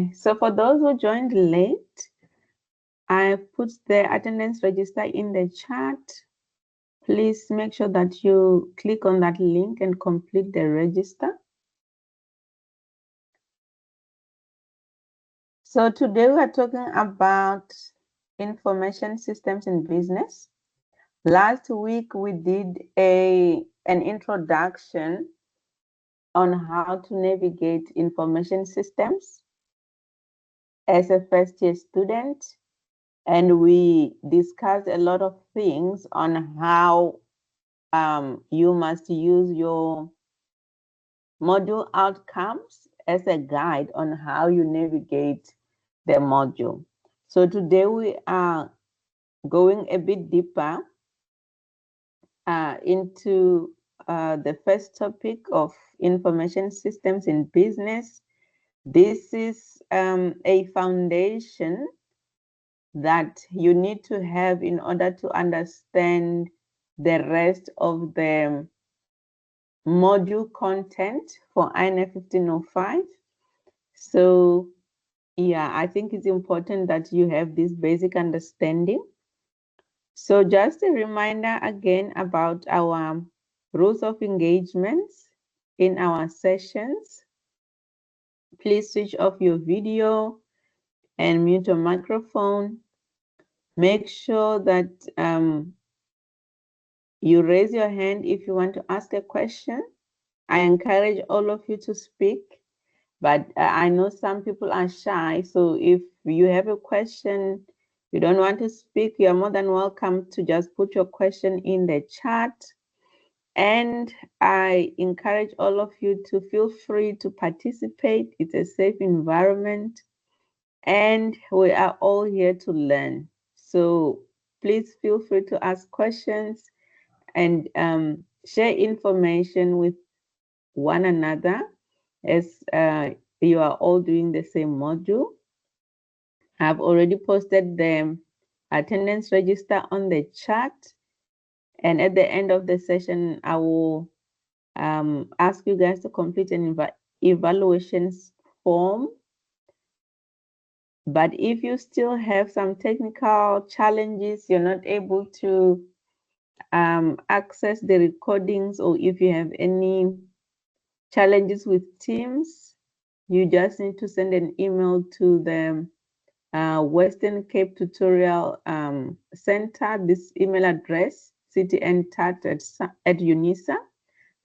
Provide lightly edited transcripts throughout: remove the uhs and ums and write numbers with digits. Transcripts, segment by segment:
Okay, so for those who joined late, I put the attendance register in the chat. Please make sure that you click on that link and complete the register. So today we are talking about information systems in business. Last week we did an introduction on how to navigate information systems as a first-year student, and we discussed a lot of things on how you must use your module outcomes as a guide on how you navigate the module. So today we are going a bit deeper into the first topic of information systems in business. This is a foundation that you need to have in order to understand the rest of the module content for INF1505. So yeah, I think it's important that you have this basic understanding. So just a reminder again about our rules of engagements in our sessions. Please switch off your video and mute your microphone. Make sure that you raise your hand if you want to ask a question. I encourage all of you to speak, but I know some people are shy. So if you have a question, you don't want to speak, you're more than welcome to just put your question in the chat. And I encourage all of you to feel free to participate. It's a safe environment, and we are all here to learn. So please feel free to ask questions and share information with one another as you are all doing the same module. I've already posted the attendance register on the chat, and at the end of the session, I will ask you guys to complete an evaluations form. But if you still have some technical challenges, you're not able to access the recordings, or if you have any challenges with Teams, you just need to send an email to the Western Cape Tutorial Center, this email address, ctntat@unisa.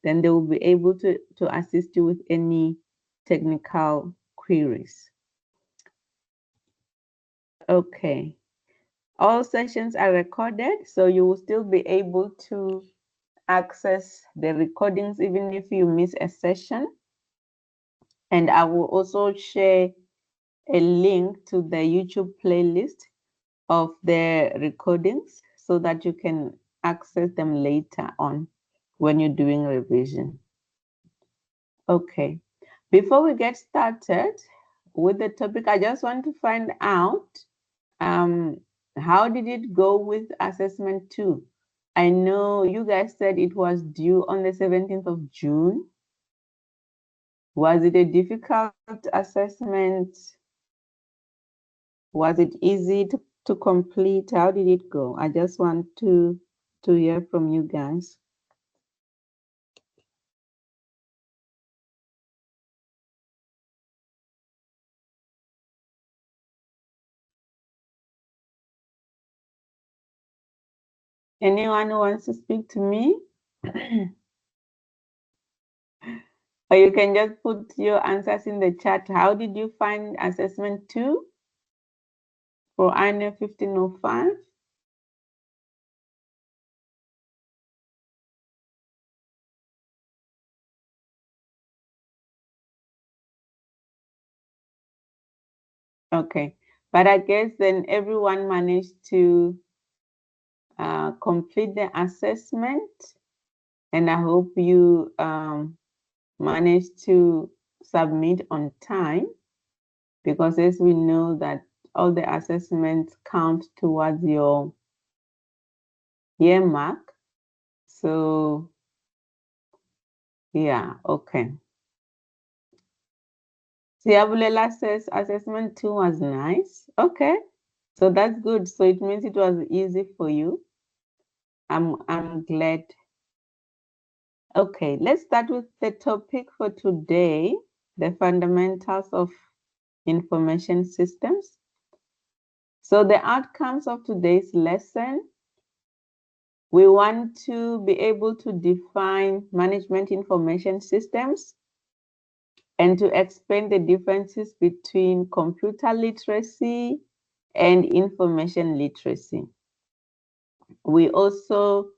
Then they will be able to assist you with any technical queries. Okay. All sessions are recorded, so you will still be able to access the recordings even if you miss a session. And I will also share a link to the YouTube playlist of the recordings so that you can access them later on when you're doing revision. Okay, before we get started with the topic, I just want to find out how did it go with assessment 2? I know you guys said it was due on the 17th of June. Was it a difficult assessment? Was it easy to complete? How did it go? I just want to hear from you guys. Anyone who wants to speak to me? Or you can just put your answers in the chat. How did you find assessment 2 for INF1505? Okay, but I guess then everyone managed to complete the assessment, and I hope you managed to submit on time, because as we know that all the assessments count towards your year mark. So yeah, okay. Tiabulela says assessment 2 was nice. Okay, so that's good. So it means it was easy for you. I'm glad. Okay, let's start with the topic for today, the fundamentals of information systems. So the outcomes of today's lesson, we want to be able to define management information systems and to explain the differences between computer literacy and information literacy. We also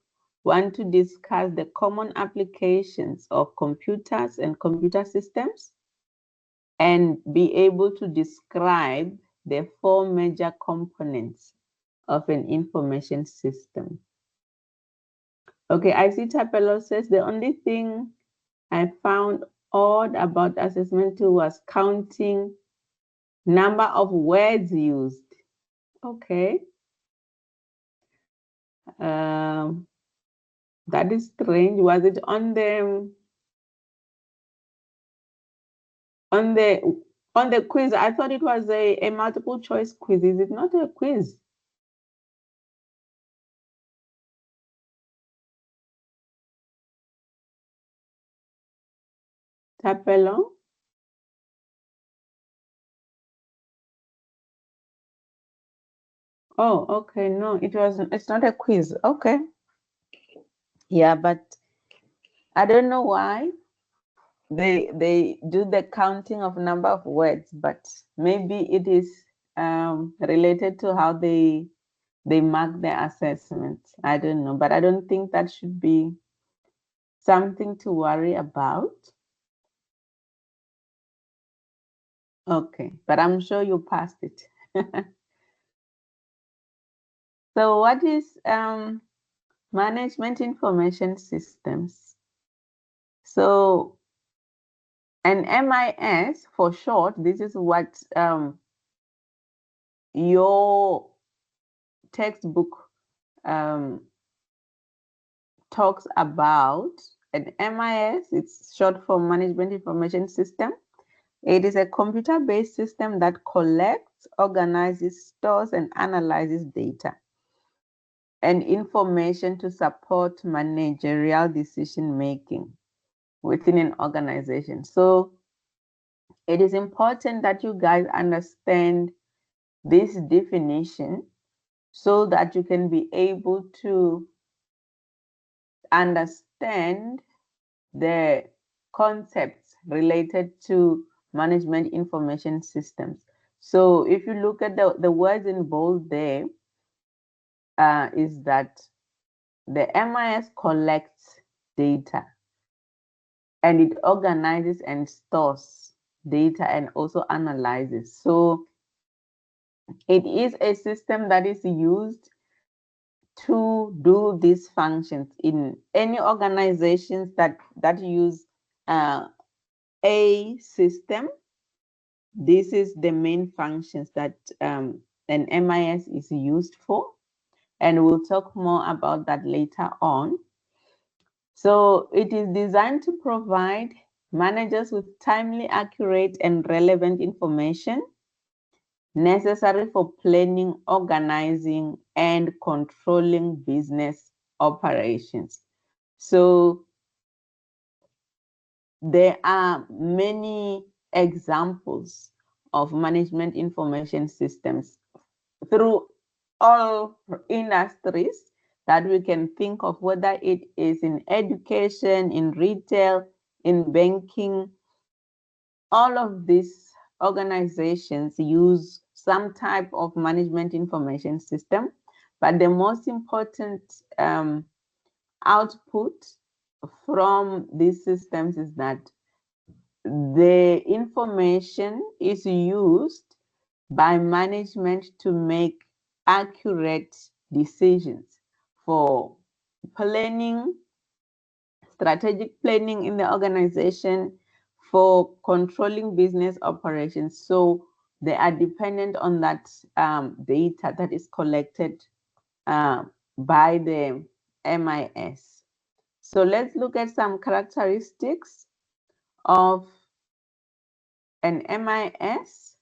want to discuss the common applications of computers and computer systems and be able to describe the 4 major components of an information system. Okay, I see Tapelo says the only thing I found odd about assessment 2 was counting number of words used. Okay. That is strange. Was it on the quiz? I thought it was a multiple choice quiz. Is it not a quiz? Tapelo? Oh, okay. No, it's not a quiz. Okay. Yeah, but I don't know why they do the counting of number of words, but maybe it is related to how they mark the assessment. I don't know, but I don't think that should be something to worry about. Okay, but I'm sure you passed it. So what is management information systems? So an MIS for short, this is what your textbook talks about. An MIS, it's short for management information system. It is a computer-based system that collects, organizes, stores, and analyzes data and information to support managerial decision-making within an organization. So it is important that you guys understand this definition so that you can be able to understand the concepts related to management information systems. So if you look at the words in bold there, is that the MIS collects data and it organizes and stores data and also analyzes. So it is a system that is used to do these functions in any organizations that use a system. This is the main functions that an MIS is used for, and we'll talk more about that later on. So it is designed to provide managers with timely, accurate, and relevant information necessary for planning, organizing, and controlling business operations. So there are many examples of management information systems through all industries that we can think of, whether it is in education, in retail, in banking. All of these organizations use some type of management information system, but the most important output from these systems is that the information is used by management to make accurate decisions for planning, strategic planning in the organization, for controlling business operations. So they are dependent on that data that is collected by the MIS. So let's look at some characteristics of an MIS,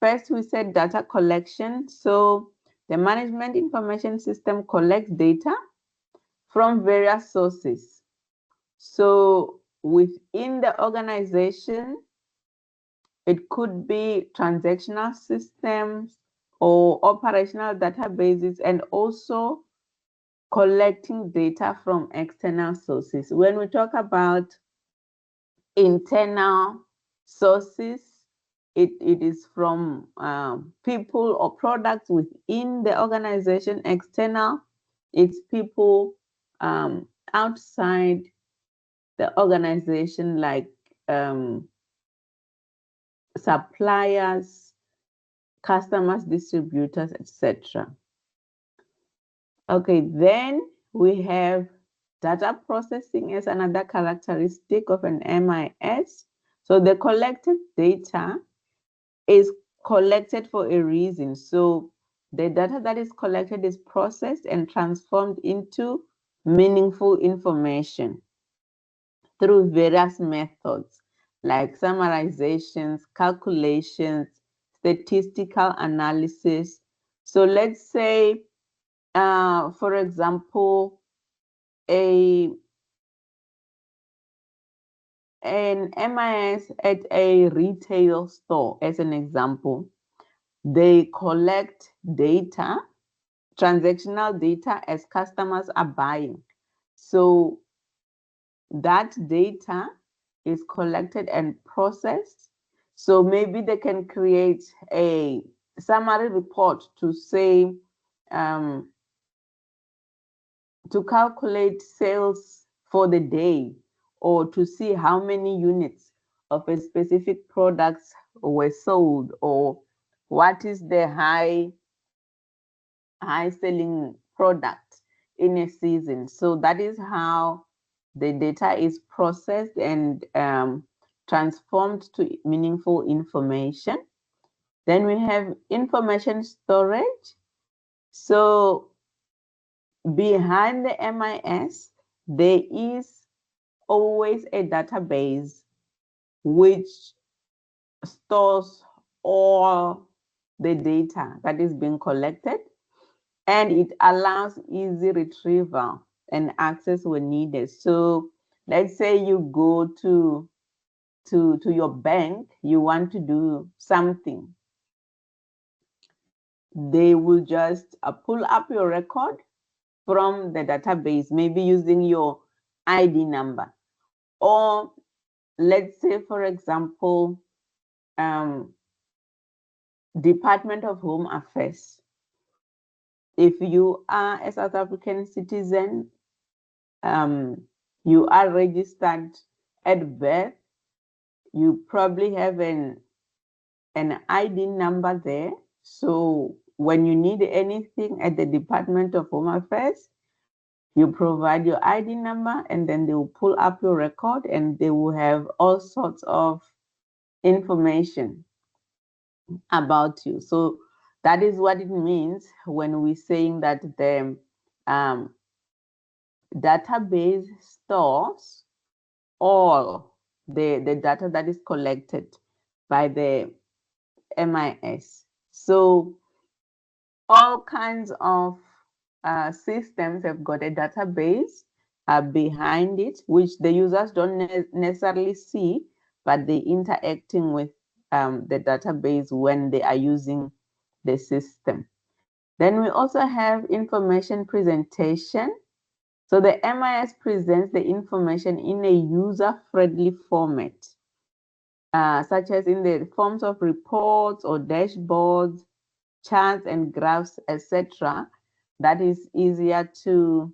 first we said data collection. So the management information system collects data from various sources. So within the organization, it could be transactional systems or operational databases, and also collecting data from external sources. When we talk about internal sources, it is from people or products within the organization. External, it's people outside the organization, like suppliers, customers, distributors, etc. Okay, then we have data processing as another characteristic of an MIS. So the collected data is collected for a reason. So the data that is collected is processed and transformed into meaningful information through various methods like summarizations, calculations, statistical analysis. So let's say, for example, an MIS at a retail store, as an example, they collect data, transactional data, as customers are buying. So that data is collected and processed. So maybe they can create a summary report to say, to calculate sales for the day, or to see how many units of a specific product were sold, or what is the high selling product in a season. So that is how the data is processed and transformed to meaningful information. Then we have information storage. So behind the MIS, there is always a database which stores all the data that is being collected, and it allows easy retrieval and access when needed. So let's say you go to your bank, you want to do something. They will just pull up your record from the database, maybe using your ID number. Or let's say, for example, Department of Home Affairs. If you are a South African citizen, you are registered at birth, you probably have an ID number there. So when you need anything at the Department of Home Affairs, you provide your ID number, and then they will pull up your record, and they will have all sorts of information about you. So that is what it means when we're saying that the database stores all the data that is collected by the MIS. So all kinds of systems have got a database behind it, which the users don't necessarily see, but they're interacting with the database when they are using the system. Then we also have information presentation. So the MIS presents the information in a user-friendly format, such as in the forms of reports or dashboards, charts and graphs, etc., that is easier to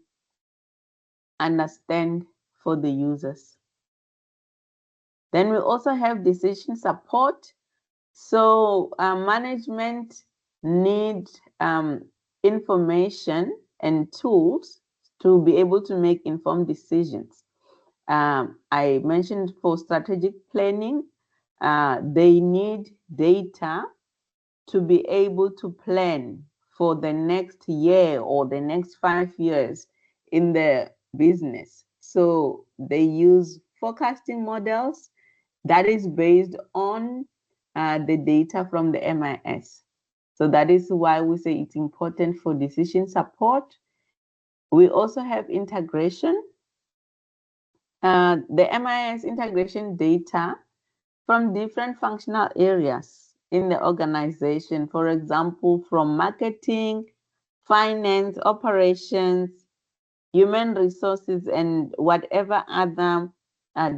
understand for the users. Then we also have decision support. So management need information and tools to be able to make informed decisions. I mentioned for strategic planning, they need data to be able to plan for the next year or the next 5 years in the business. So they use forecasting models, that is based on the data from the MIS. So that is why we say it's important for decision support. We also have integration. The MIS integration data from different functional areas in the organization, for example, from marketing, finance, operations, human resources, and whatever other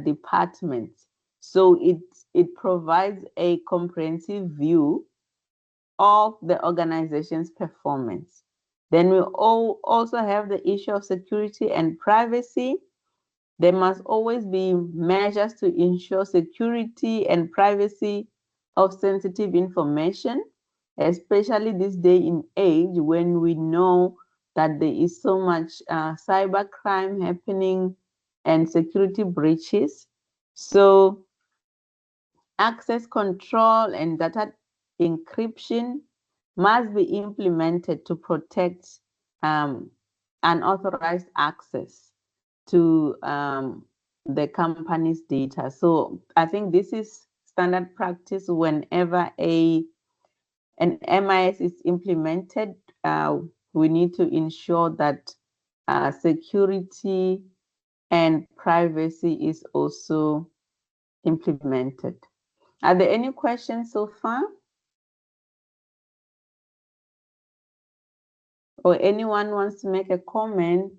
departments. So it provides a comprehensive view of the organization's performance. Then we also have the issue of security and privacy. There must always be measures to ensure security and privacy of sensitive information, especially this day and age when we know that there is so much cybercrime happening and security breaches. So access control and data encryption must be implemented to protect unauthorized access to the company's data. So I think this is standard practice whenever an MIS is implemented. We need to ensure that security and privacy is also implemented. Are there any questions so far? Or anyone wants to make a comment?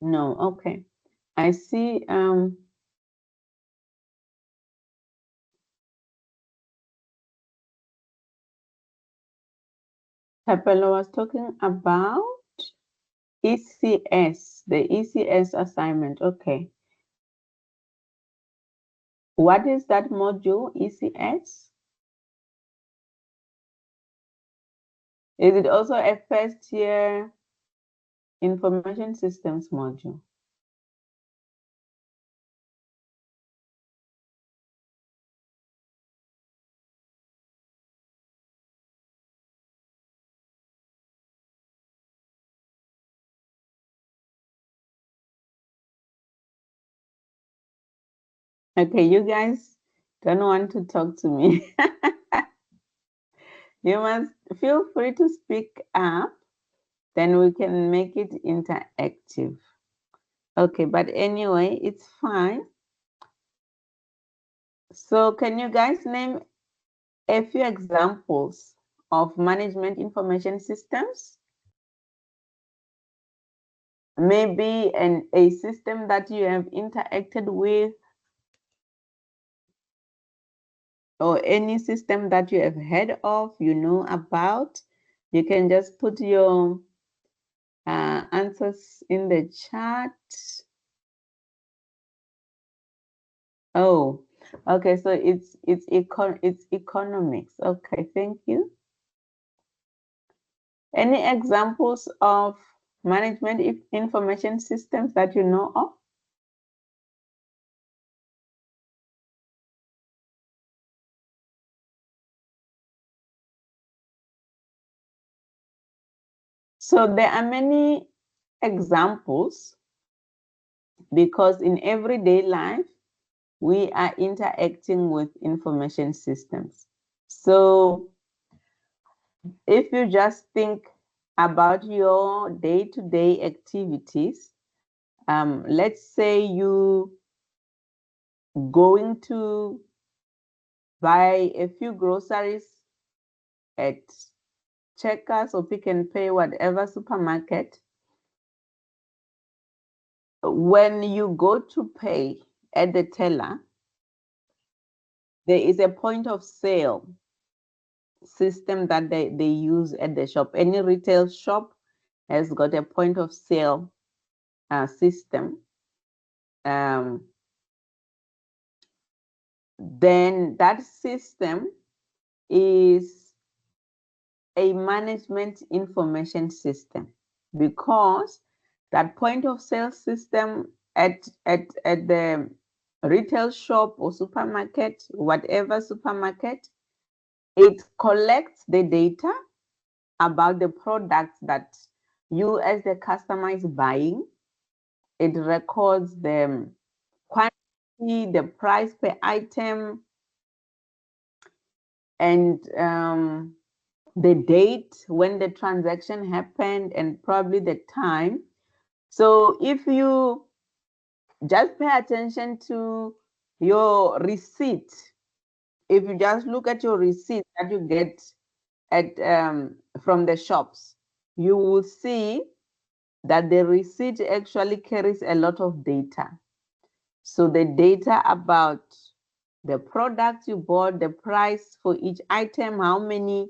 No, okay. I see Capello was talking about ECS, the ECS assignment. Okay. What is that module, ECS? Is it also a first year information systems module? Okay, you guys don't want to talk to me. You must feel free to speak up, then we can make it interactive. Okay, but anyway, it's fine. So can you guys name a few examples of management information systems? Maybe a system that you have interacted with, or any system that you have heard of, you know about. You can just put your answers in the chat. Oh, okay, so it's economics. Okay, thank you. Any examples of management information systems that you know of? So there are many examples because in everyday life, we are interacting with information systems. So if you just think about your day-to-day activities, let's say you going to buy a few groceries at Checkers or Pick and Pay, whatever supermarket. When you go to pay at the teller, there is a point of sale system that they use at the shop. Any retail shop has got a point of sale system. Then that system is a management information system because that point of sale system at the retail shop or supermarket, whatever supermarket, it collects the data about the products that you as the customer is buying. It records the quantity, the price per item, and the date when the transaction happened, and probably the time. So if you just pay attention to your receipt, if you just look at your receipt that you get at from the shops, you will see that the receipt actually carries a lot of data. So the data about the product you bought, the price for each item, how many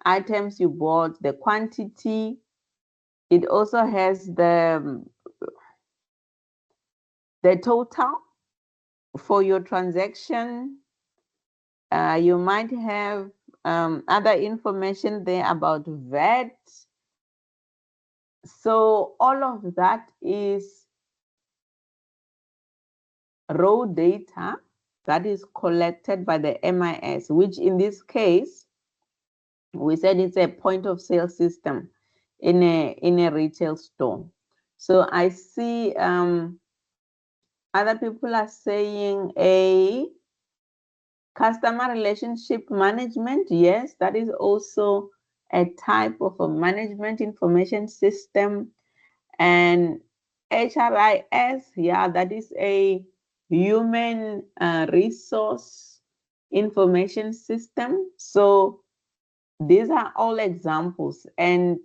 items you bought, the quantity. It also has the total for your transaction. You might have other information there about VAT. So all of that is raw data that is collected by the MIS, which in this case, we said it's a point of sale system in a retail store. So I see other people are saying a customer relationship management. Yes, that is also a type of a management information system. And HRIS, yeah, that is a human resource information system. So these are all examples. And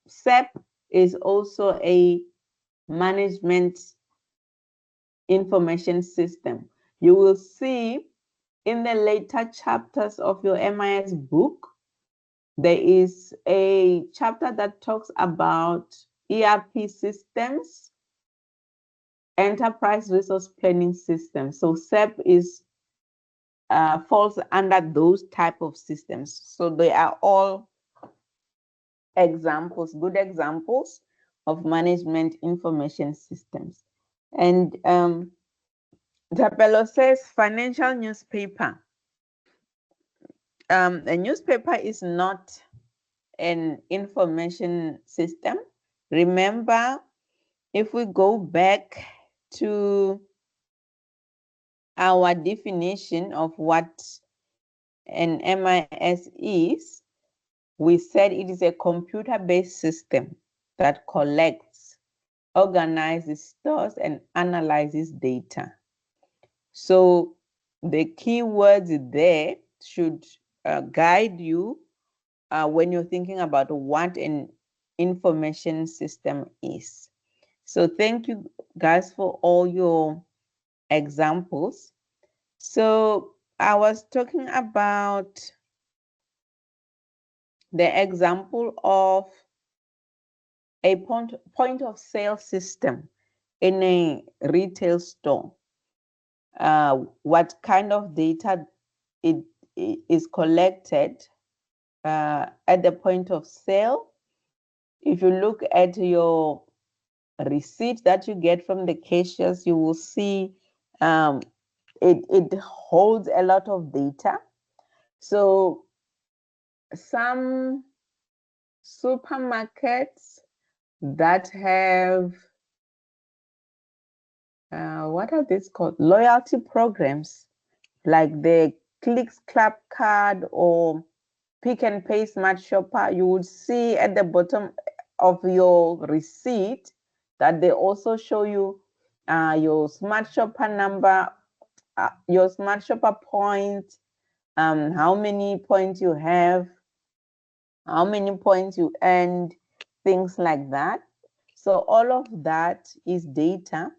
SEP is also a management information system. You will see in the later chapters of your MIS book, there is a chapter that talks about ERP systems, enterprise resource planning systems. So SEP is falls under those type of systems. So they are all examples, good examples of management information systems. And Tapelo says financial newspaper. A newspaper is not an information system. Remember, if we go back to our definition of what an MIS is, we said it is a computer-based system that collects, organizes, stores, and analyzes data. So the keywords there should guide you when you're thinking about what an information system is. So thank you guys for all your examples. So I was talking about the example of a point of sale system in a retail store. What kind of data it is collected at the point of sale. If you look at your receipt that you get from the cashiers, you will see it holds a lot of data. So some supermarkets that have what are these called? Loyalty programs, like the Clicks Club card or Pick and Pay Smart Shopper. You would see at the bottom of your receipt that they also show you your Smart Shopper number, your Smart Shopper points, how many points you have, how many points you earned, things like that. So all of that is data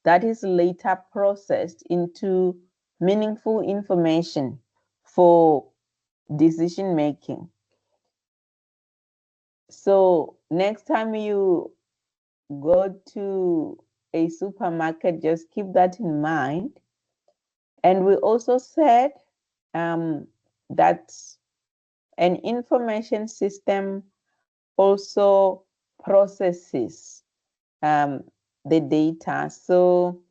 that is later processed into meaningful information for decision making. So next time you go to a supermarket, just keep that in mind. And we also said that an information system also processes the data. So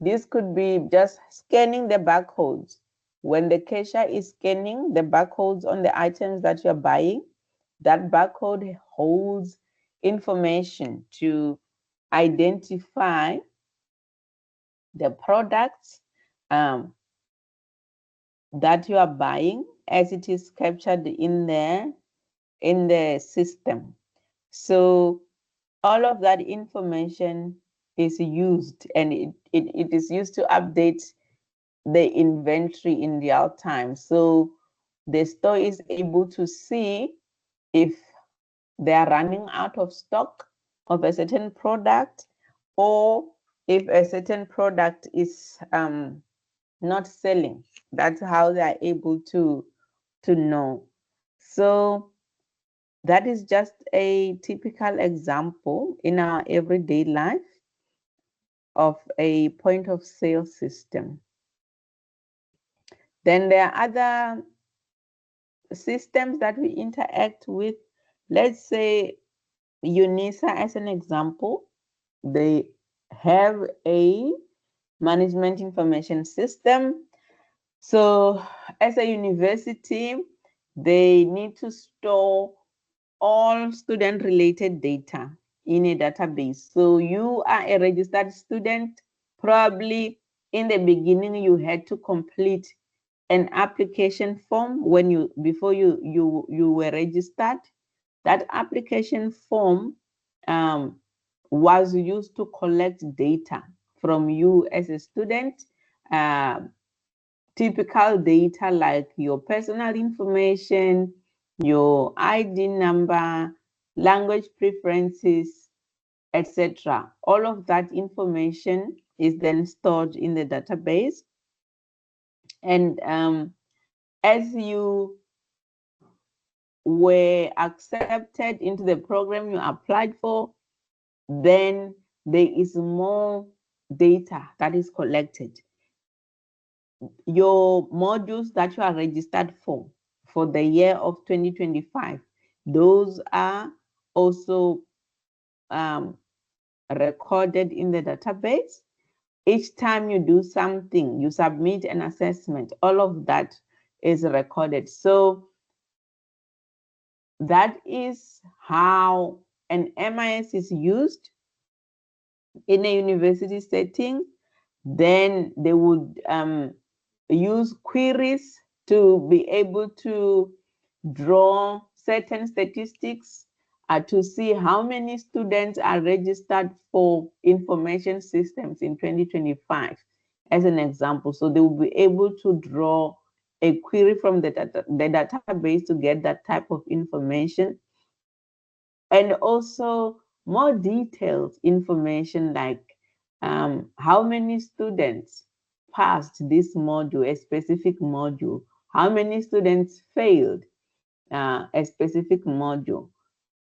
this could be just scanning the barcodes. When the cashier is scanning the barcodes on the items that you're buying, that barcode holds information to identify the products that you are buying as it is captured in the system. So all of that information is used, and it is used to update the inventory in real time. So the store is able to see if they are running out of stock of a certain product, or if a certain product is not selling. That's how they are able to know. So that is just a typical example in our everyday life of a point of sale system. Then there are other systems that we interact with. Let's say UNISA as an example. They have a management information system. So as a university, they need to store all student related data in a database. So you are a registered student. Probably in the beginning, you had to complete an application form before you were registered. That application form was used to collect data from you as a student, typical data like your personal information, your ID number, language preferences, etc. All of that information is then stored in the database. And as you were accepted into the program you applied for, then there is more data that is collected. Your modules that you are registered for the year of 2025, those are also recorded in the database. Each time you do something, you submit an assessment, all of that is recorded. So that is how an MIS is used in a university setting. Then they would use queries to be able to draw certain statistics to see how many students are registered for information systems in 2025, as an example. So they will be able to draw a query from the database to get that type of information. And also more detailed information like how many students passed this module, a specific module, how many students failed a specific module,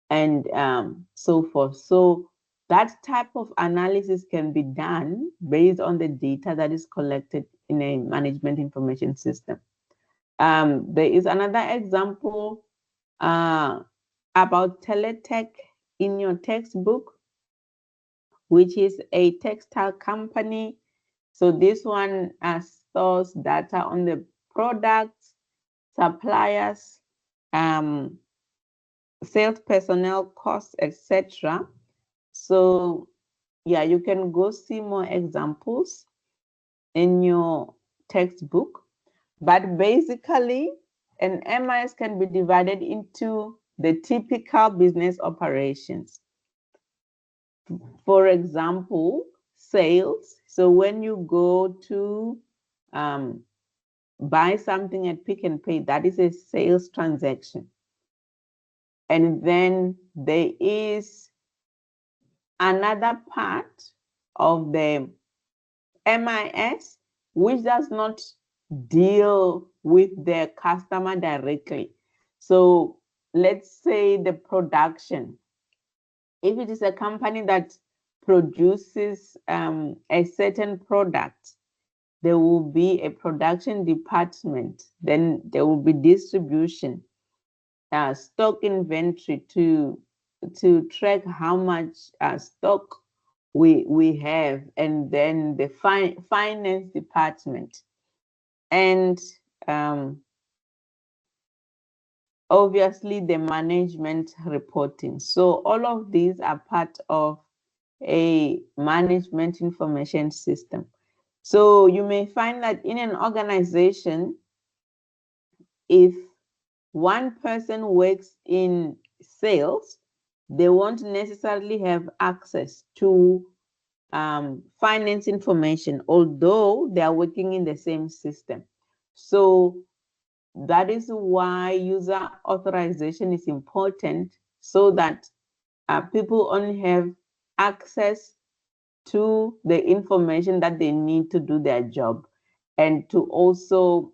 and so forth. So that type of analysis can be done based on the data that is collected in a management information system. There is another example about Teletech in your textbook, which is a textile company. So this one stores data on the products, suppliers, sales personnel costs, etc. So yeah, you can go see more examples in your textbook. But basically, an MIS can be divided into the typical business operations. For example, sales. So when you go to buy something at Pick and Pay, that is a sales transaction. And then there is another part of the MIS which does not deal with the customer directly. So let's say the production. If it is a company that produces a certain product, there will be a production department, then there will be distribution, stock inventory to track how much stock we have, and then the finance department. And obviously the management reporting. So all of these are part of a management information system. So you may find that in an organization, if one person works in sales, they won't necessarily have access to finance information, although they are working in the same system. So that is why user authorization is important, so that people only have access to the information that they need to do their job, and to also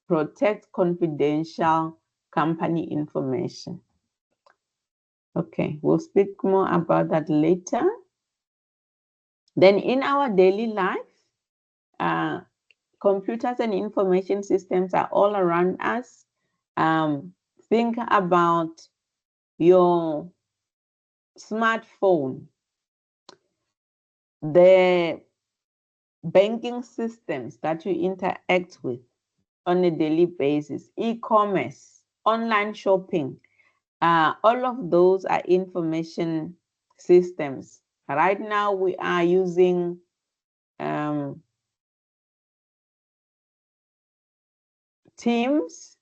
protect confidential company information. Okay, we'll speak more about that later. Then in our daily life, computers and information systems are all around us. Think about your smartphone, the banking systems that you interact with on a daily basis, e-commerce, online shopping, all of those are information systems. Right now, we are using Teams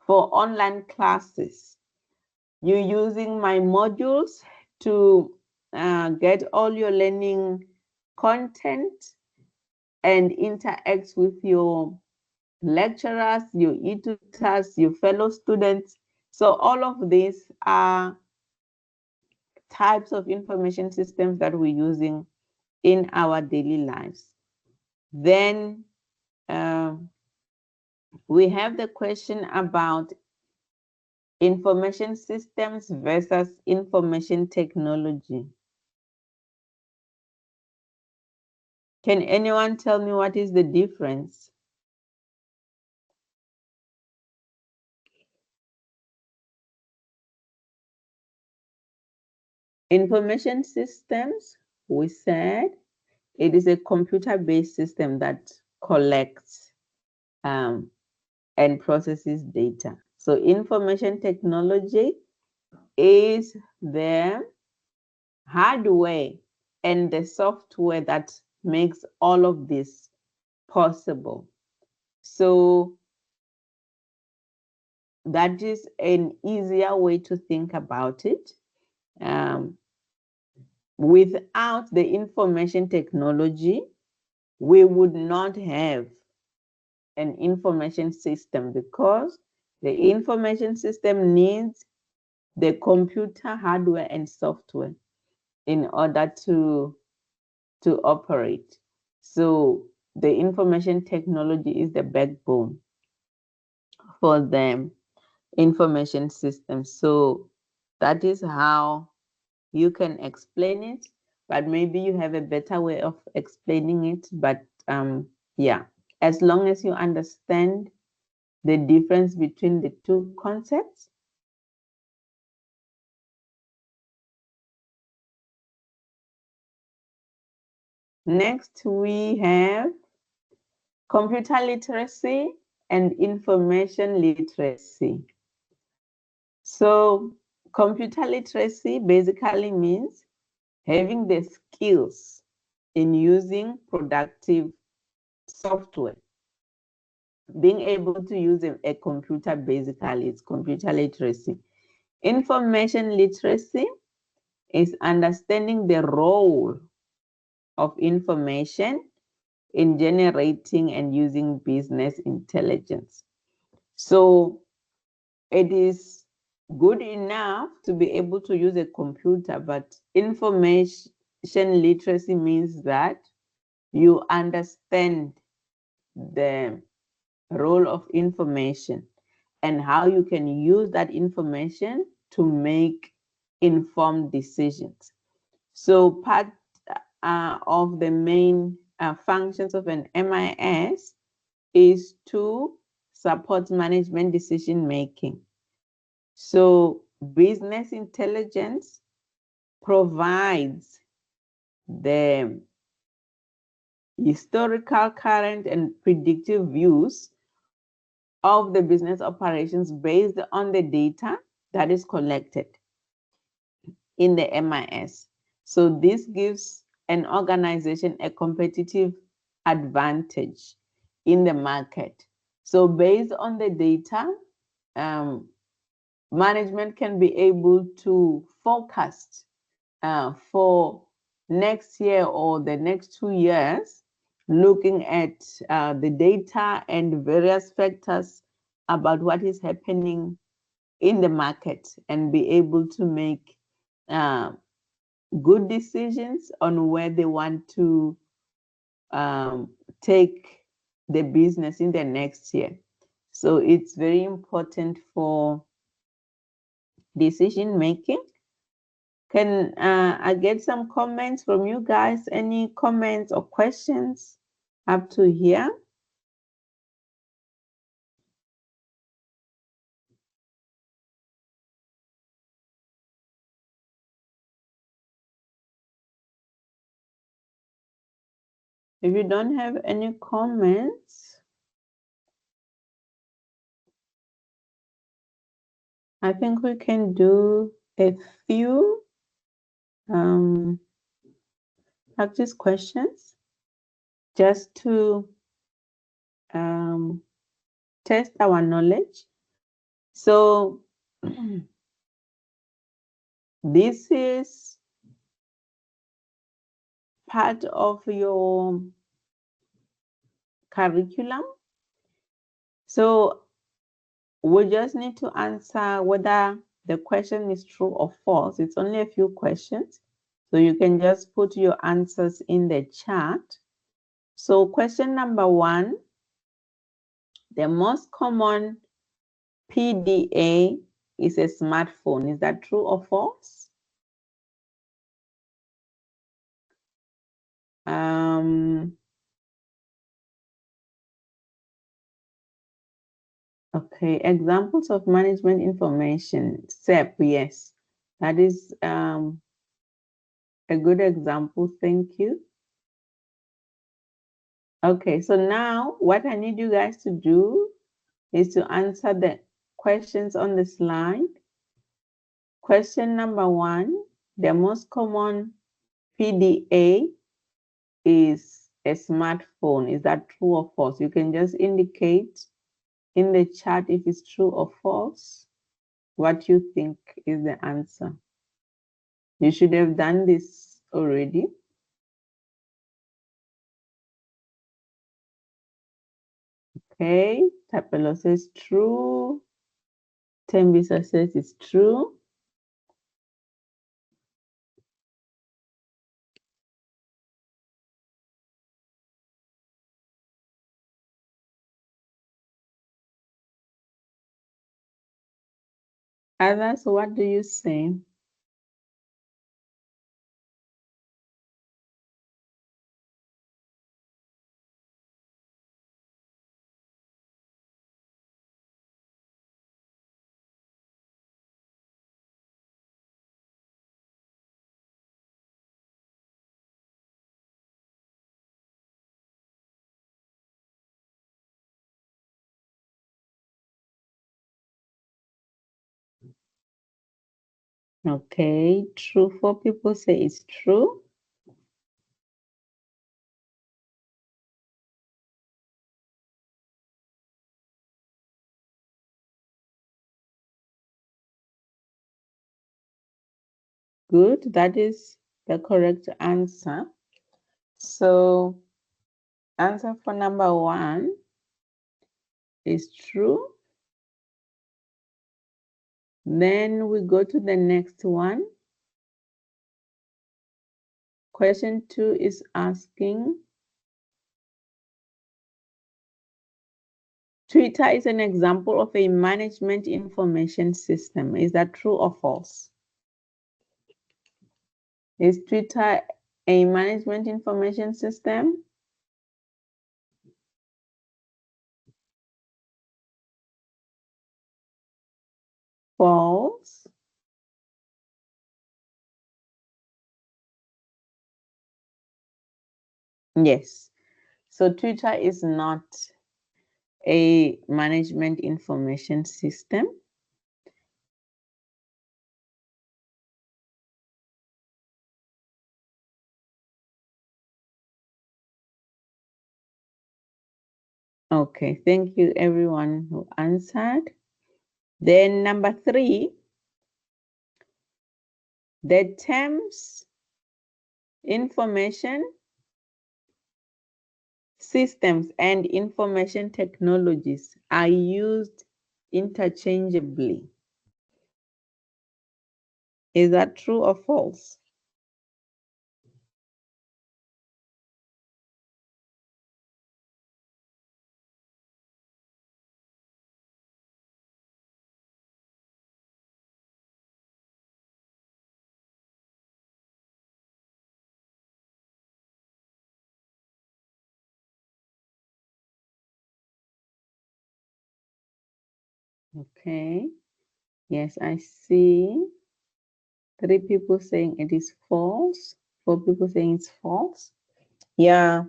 for online classes. You're using my modules to get all your learning content and interact with your lecturers, your tutors, your fellow students. So all of these are types of information systems that we're using in our daily lives. Then we have the question about information systems versus information technology. Can anyone tell me what is the difference? Information systems, we said, it is a computer-based system that collects and processes data. So information technology is the hardware and the software that makes all of this possible. So that is an easier way to think about it. Without the information technology, we would not have an information system, because the information system needs the computer hardware and software in order to operate. So the information technology is the backbone for the information system. So that is how you can explain it, but maybe you have a better way of explaining it. But yeah, as long as you understand the difference between the two concepts. Next, we have computer literacy and information literacy. So computer literacy basically means having the skills in using productive software. Being able to use a computer basically is computer literacy. Information literacy is understanding the role of information in generating and using business intelligence. So it is good enough to be able to use a computer, but information literacy means that you understand the role of information and how you can use that information to make informed decisions. So part of the main functions of an MIS is to support management decision making. So business intelligence provides the historical, current, and predictive views of the business operations based on the data that is collected in the MIS. So this gives an organization a competitive advantage in the market. So based on the data, management can be able to forecast for next year or the next 2 years, looking at the data and various factors about what is happening in the market and be able to make good decisions on where they want to take the business in the next year. So it's very important for decision making. Can I get some comments from you guys? Any comments or questions up to here? If you don't have any comments, I think we can do a few practice questions just to test our knowledge. So this is part of your curriculum. So we just need to answer whether the question is true or false. It's only a few questions. So you can just put your answers in the chat. So question number 1, the most common PDA is a smartphone. Is that true or false? Okay, examples of management information. SEP, yes. That is a good example. Thank you. Okay, so now what I need you guys to do is to answer the questions on the slide. Question number 1, the most common PDA is a smartphone. Is that true or false? You can just indicate in the chat if it's true or false, what you think is the answer. You should have done this already. Okay, Tapelo says true. Tembisa says it's true. Others, what do you say? Okay, true. 4 people say it's true. Good, that is the correct answer. So answer for number 1 is true. Then we go to the next one. Question 2 is asking, Twitter is an example of a management information system. Is that true or false? Is Twitter a management information system? False. Yes. So Twitter is not a management information system. Okay, thank you everyone who answered. Then number 3, the terms information systems and information technologies are used interchangeably. Is that true or false? Okay. Yes, I see 3 people saying it is false, 4 people saying it's false. Yeah,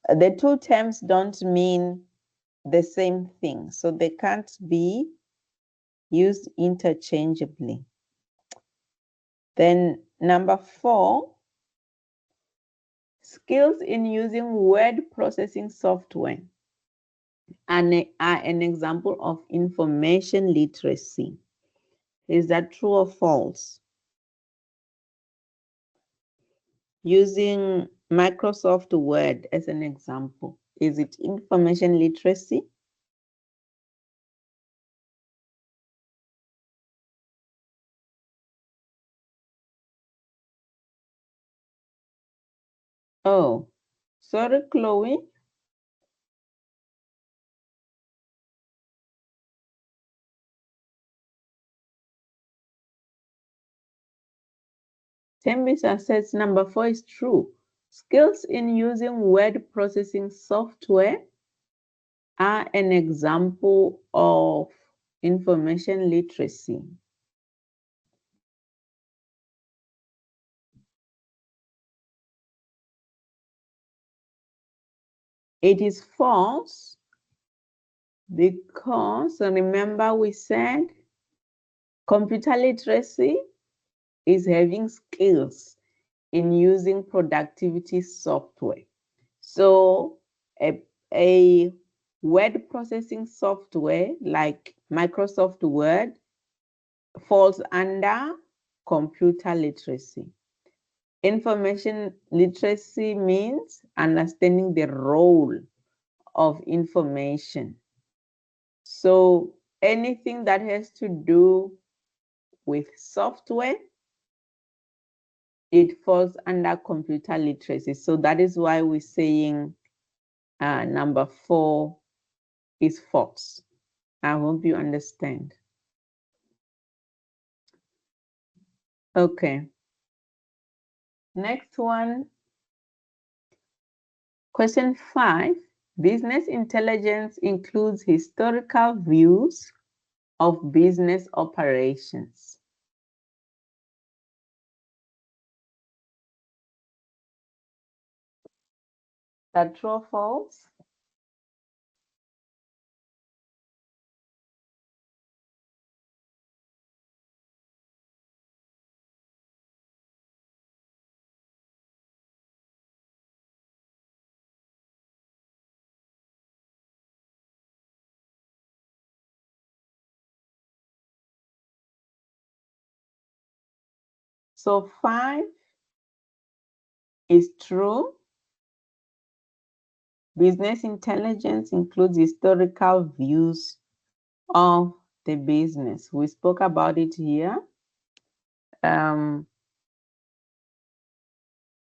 the two terms don't mean the same thing, so they can't be used interchangeably. Then number 4, skills in using word processing software are an example of information literacy. Is that true or false? Using Microsoft Word as an example, is it information literacy? Oh, sorry, Chloe. Tembisa says number 4 is true. Skills in using word processing software are an example of information literacy. It is false because remember we said computer literacy is having skills in using productivity software. So a word processing software like Microsoft Word falls under computer literacy. Information literacy means understanding the role of information. So anything that has to do with software, it falls under computer literacy. So that is why we're saying number 4 is false. I hope you understand. Okay. Next one. Question 5. Business intelligence includes historical views of business operations. Is that true or false? So 5 is true. Business intelligence includes historical views of the business. We spoke about it here.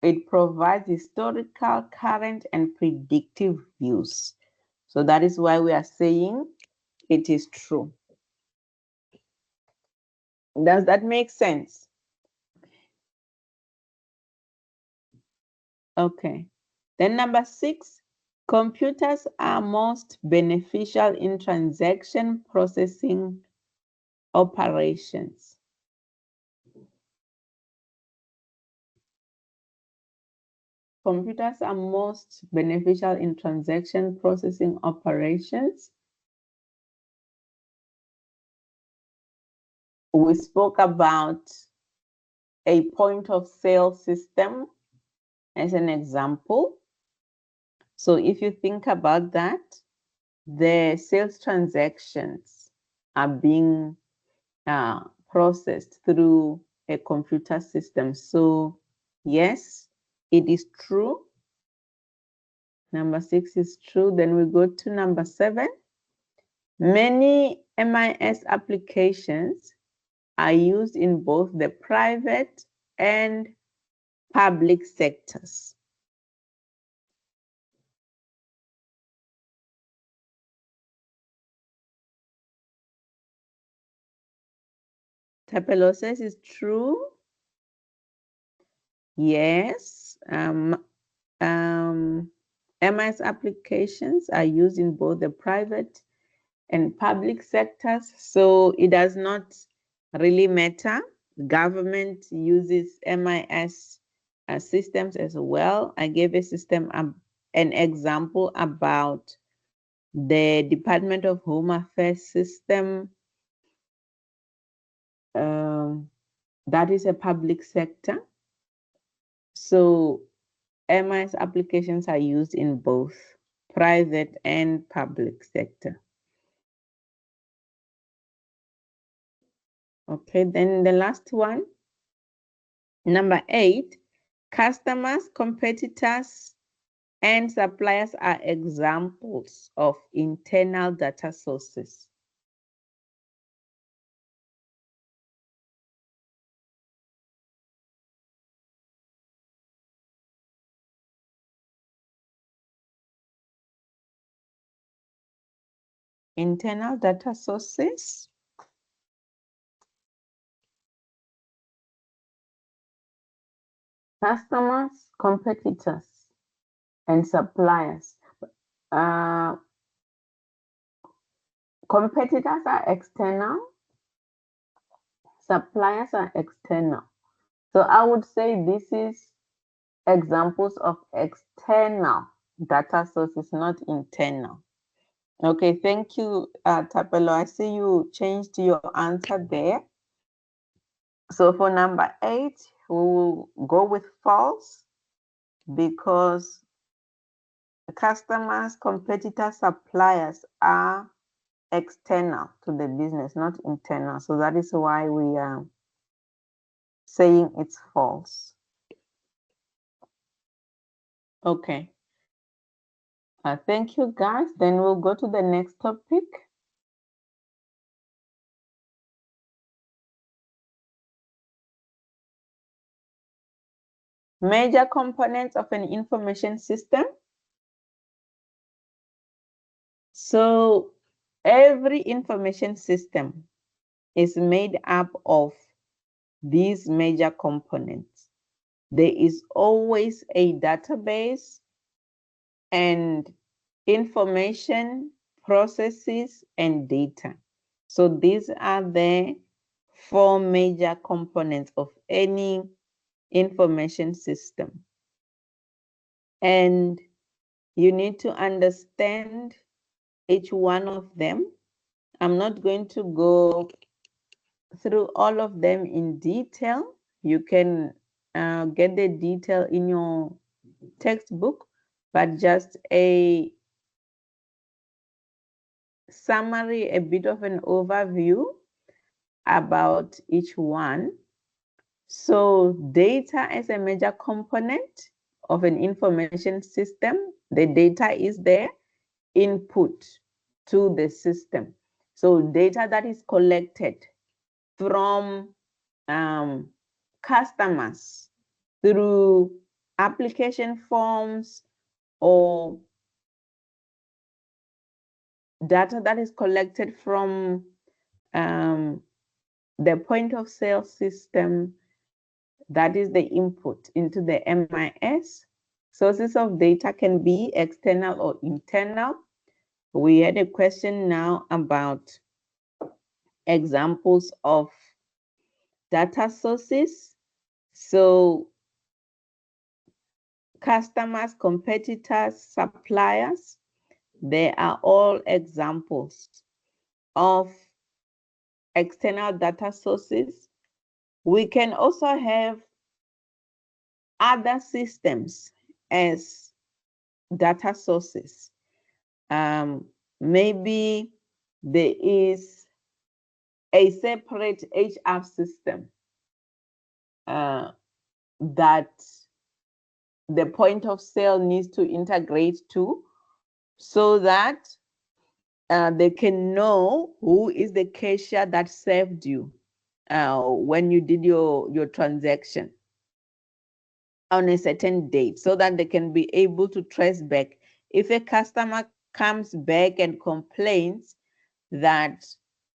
It provides historical, current, and predictive views. So that is why we are saying it is true. Does that make sense? Okay. Then number 6, computers are most beneficial in transaction processing operations. Computers are most beneficial in transaction processing operations. we spoke about a point of sale system as an example. So if you think about that, the sales transactions are being processed through a computer system. So yes, it is true. Number 6 is true. Then we go to number 7. Many MIS applications are used in both the private and public sectors. Tapelo says it's true. Yes. MIS applications are used in both the private and public sectors, so it does not really matter. Government uses MIS systems as well. I gave a system, an example about the Department of Home Affairs system. That is a public sector. So MIS applications are used in both private and public sector. Okay, then the last one, number 8, customers, competitors, and suppliers are examples of internal data sources. Internal data sources. Customers, competitors, and suppliers. Competitors are external. Suppliers are external. So I would say this is examples of external data sources, not internal. Okay, thank you, Tapelo. I see you changed your answer there. So for number 8, we will go with false because customers, competitors, suppliers are external to the business, not internal. So that is why we are saying it's false. Okay. Thank you, guys. Then we'll go to the next topic. Major components of an information system. So every information system is made up of these major components. There is always a database and information, processes, and data. So these are the 4 major components of any information system. And you need to understand each one of them. I'm not going to go through all of them in detail. You can get the detail in your textbook, but just a summary, a bit of an overview about each one. So data is a major component of an information system. The data is the input to the system. So data that is collected from customers through application forms or data that is collected from the point of sale system, that is the input into the MIS. Sources of data can be external or internal. We had a question now about examples of data sources. So customers, competitors, suppliers, they are all examples of external data sources. We can also have other systems as data sources. Maybe there is a separate HR system that the point of sale needs to integrate to, so that they can know who is the cashier that served you when you did your transaction on a certain date, so that they can be able to trace back. If a customer comes back and complains that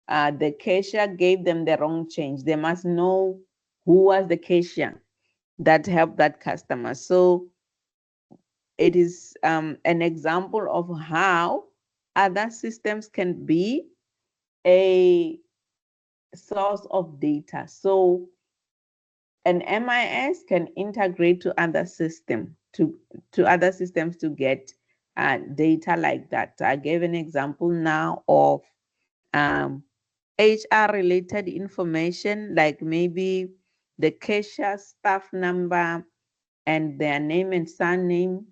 the cashier gave them the wrong change, they must know who was the cashier that helped that customer. So it is an example of how other systems can be a source of data. So an MIS can integrate to other systems to get data like that. I gave an example now of HR related information, like maybe the cashier staff number and their name and surname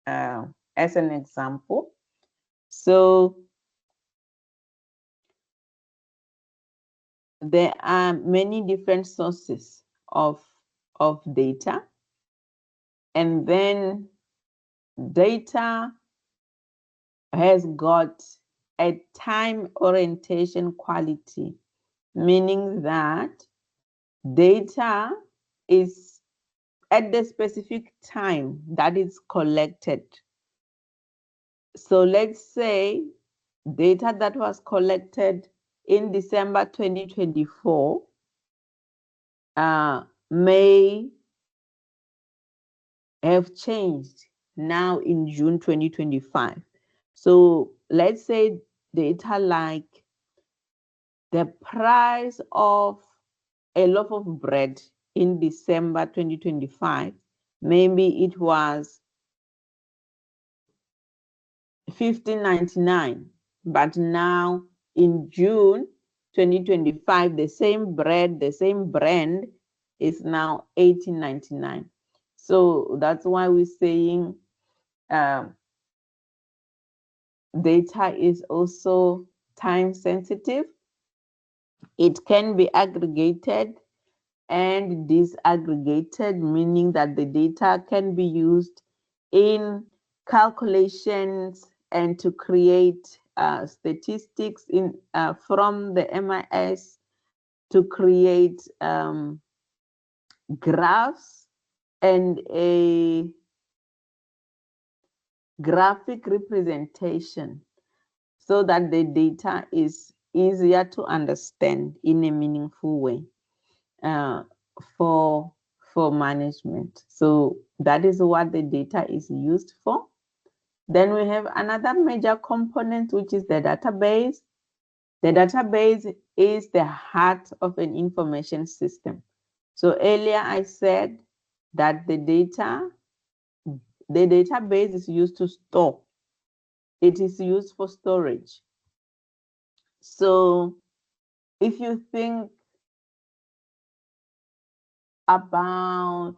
as an example. So there are many different sources of data, and then data has got a time orientation quality, meaning that data is at the specific time that it's collected. So let's say data that was collected in December 2024 may have changed now in June 2025. So let's say data like the price of a loaf of bread in December 2025, maybe it was 15.99, but now in June 2025, the same bread, the same brand is now 18.99. So that's why we're saying data is also time sensitive. It can be aggregated and disaggregated, meaning that the data can be used in calculations and to create statistics from the MIS, to create graphs and a graphic representation, so that the data is easier to understand in a meaningful way for management. So that is what the data is used for. Then we have another major component, which is the database. The database is the heart of an information system. So earlier I said that the database is used to store. It is used for storage. So if you think about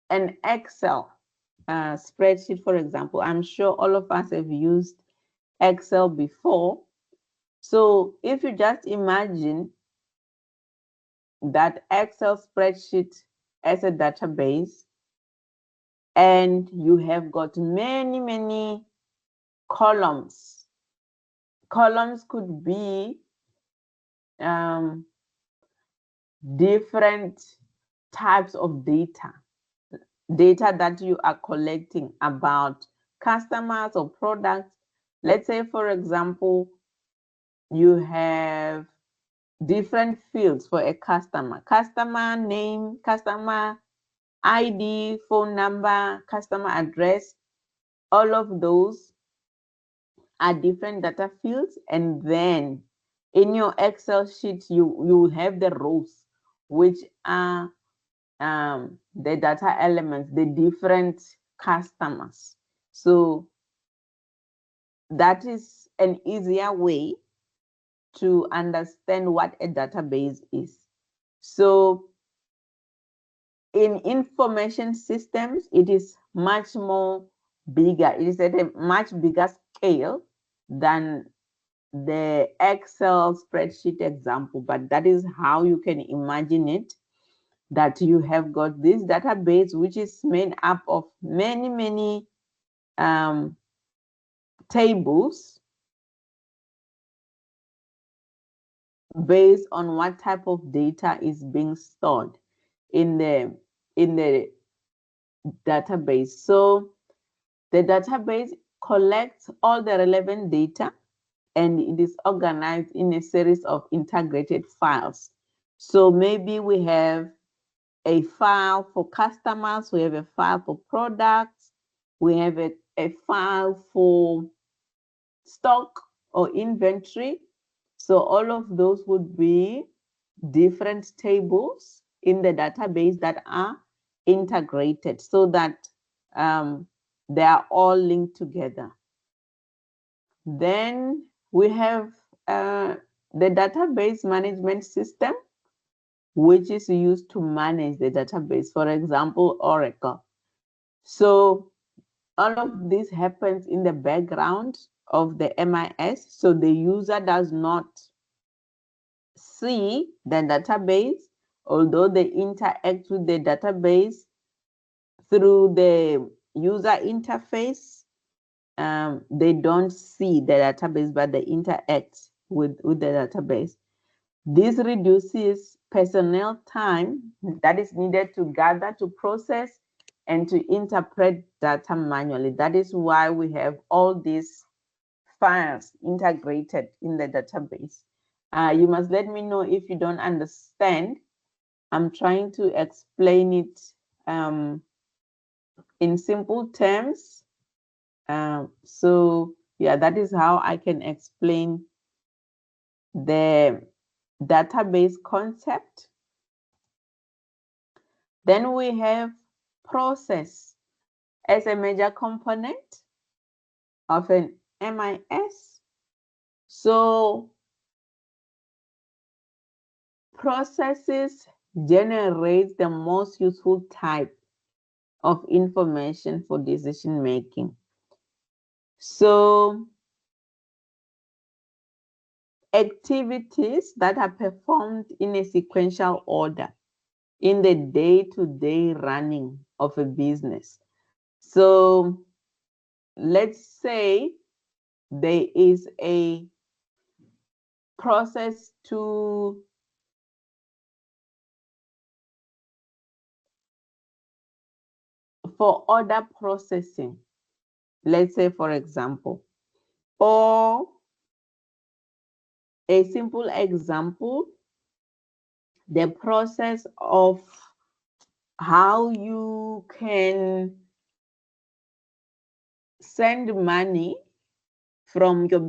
an Excel spreadsheet, for example, I'm sure all of us have used Excel before. So if you just imagine that Excel spreadsheet as a database, and you have got many columns. Columns could be different types of data that you are collecting about customers or products. Let's say, for example, you have different fields for a customer name, customer ID, phone number, customer address. All of those are different data fields, and then in your Excel sheet you have the rows, which are the data elements, the different customers. So that is an easier way to understand what a database is. So in information systems, it is much more bigger. It is at a much bigger scale than the Excel spreadsheet example, but that is how you can imagine it, that you have got this database which is made up of many tables based on what type of data is being stored in the database. So the database collects all the relevant data and it is organized in a series of integrated files. So maybe we have a file for customers, we have a file for products, we have a file for stock or inventory. So all of those would be different tables in the database that are integrated so that they are all linked together. Then we have the database management system, which is used to manage the database, for example, Oracle. So all of this happens in the background of the MIS, so the user does not see the database, although they interact with the database through the user interface. They don't see the database, but they interact with the database. This reduces personnel time that is needed to gather, to process, and to interpret data manually. That is why we have all these files integrated in the database. You must let me know if you don't understand. I'm trying to explain it in simple terms. So yeah, that is how I can explain the database concept. Then we have process as a major component of an MIS. So processes generate the most useful type of information for decision making. So activities that are performed in a sequential order in the day-to-day running of a business. So let's say there is a process for order processing, let's say, for example, or a simple example, the process of how you can send money from your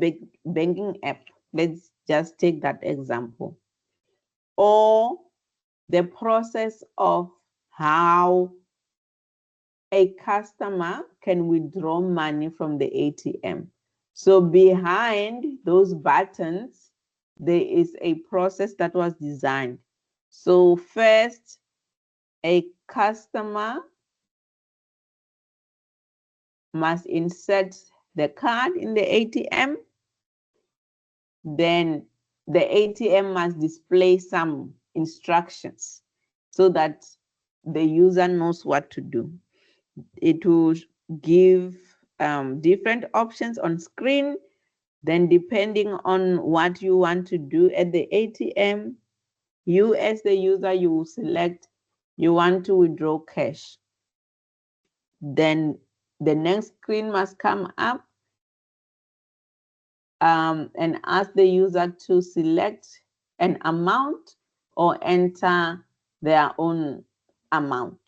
banking app. Let's just take that example. Or the process of how a customer can withdraw money from the ATM. So behind those buttons, there is a process that was designed. So first, a customer must insert the card in the ATM. Then the ATM must display some instructions so that the user knows what to do. It will give different options on screen. Then depending on what you want to do at the ATM, you as the user, you will select you want to withdraw cash. Then the next screen must come up and ask the user to select an amount or enter their own amount.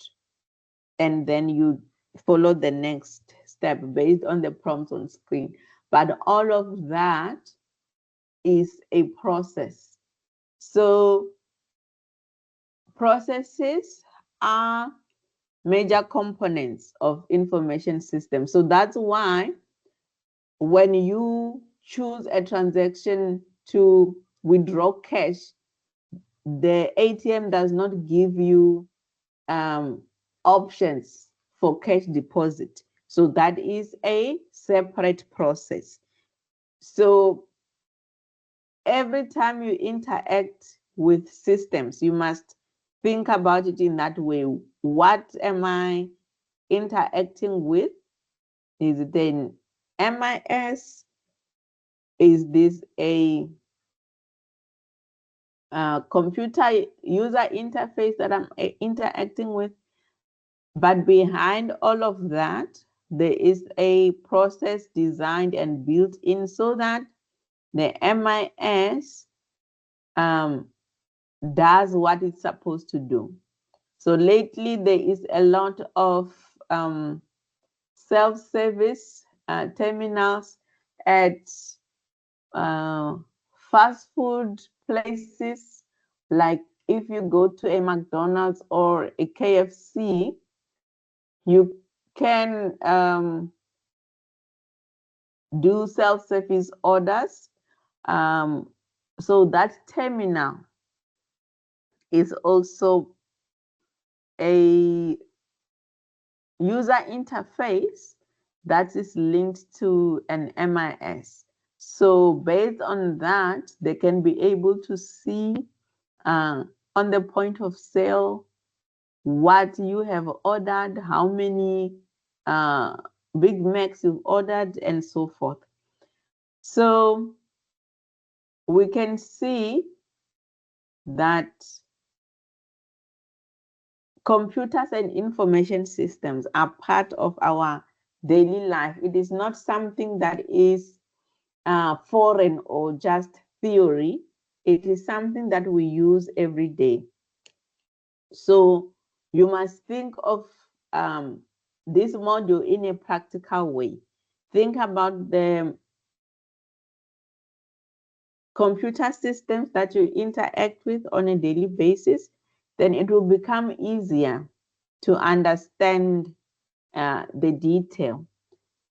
And then you follow the next step based on the prompts on screen. But all of that is a process. So processes are major components of information systems. So that's why when you choose a transaction to withdraw cash, the ATM does not give you options for cash deposit. So that is a separate process. So every time you interact with systems, you must think about it in that way. What am I interacting with? Is it an MIS? Is this a computer user interface that I'm interacting with? But behind all of that, there is a process designed and built in so that the MIS does what it's supposed to do. So lately, there is a lot of self-service terminals at fast food places. Like if you go to a McDonald's or a KFC, you can do self-service orders. So that terminal is also a user interface that is linked to an MIS. So based on that, they can be able to see on the point of sale what you have ordered, how many Big Macs you've ordered, and so forth. So we can see that computers and information systems are part of our daily life. It is not something that is foreign or just theory. It is something that we use every day. So you must think of this module in a practical way. Think about the computer systems that you interact with on a daily basis, then it will become easier to understand the detail.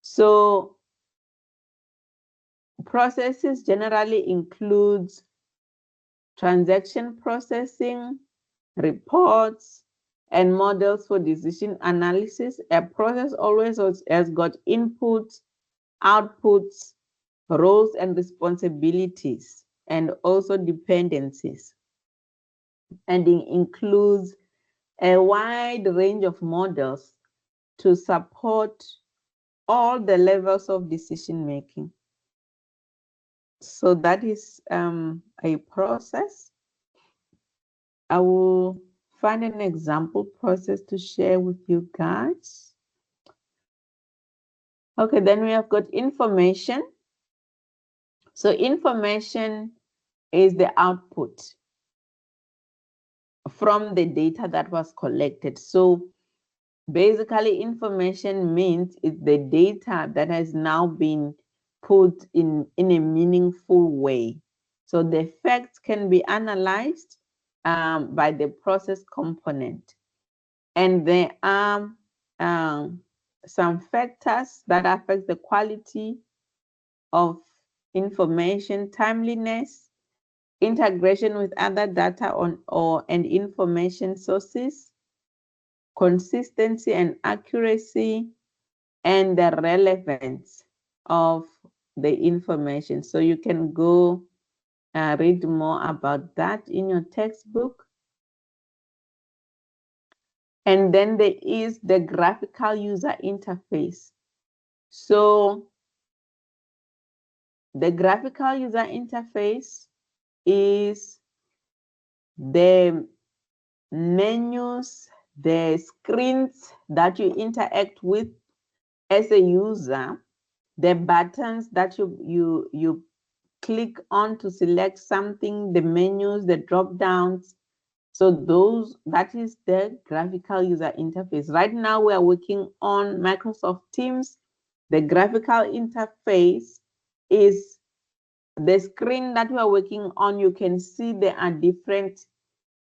So processes generally includes transaction processing, reports, and models for decision analysis. A process always has got inputs, outputs, roles and responsibilities, and also dependencies. And it includes a wide range of models to support all the levels of decision making. So that is a process. I will find an example process to share with you guys. Okay, then we have got information. So information is the output from the data that was collected. So basically, information means it's the data that has now been put in a meaningful way. So the facts can be analyzed by the process component. And there are some factors that affect the quality of information, timeliness, integration with other data and information sources, consistency and accuracy, and the relevance of the information. So you can go read more about that in your textbook. And then there is the graphical user interface. So the graphical user interface is the menus, the screens that you interact with as a user, the buttons that you click on to select something, the menus, the drop downs. So that is the graphical user interface. Right now we are working on Microsoft Teams. The graphical interface is the screen that we are working on. You can see there are different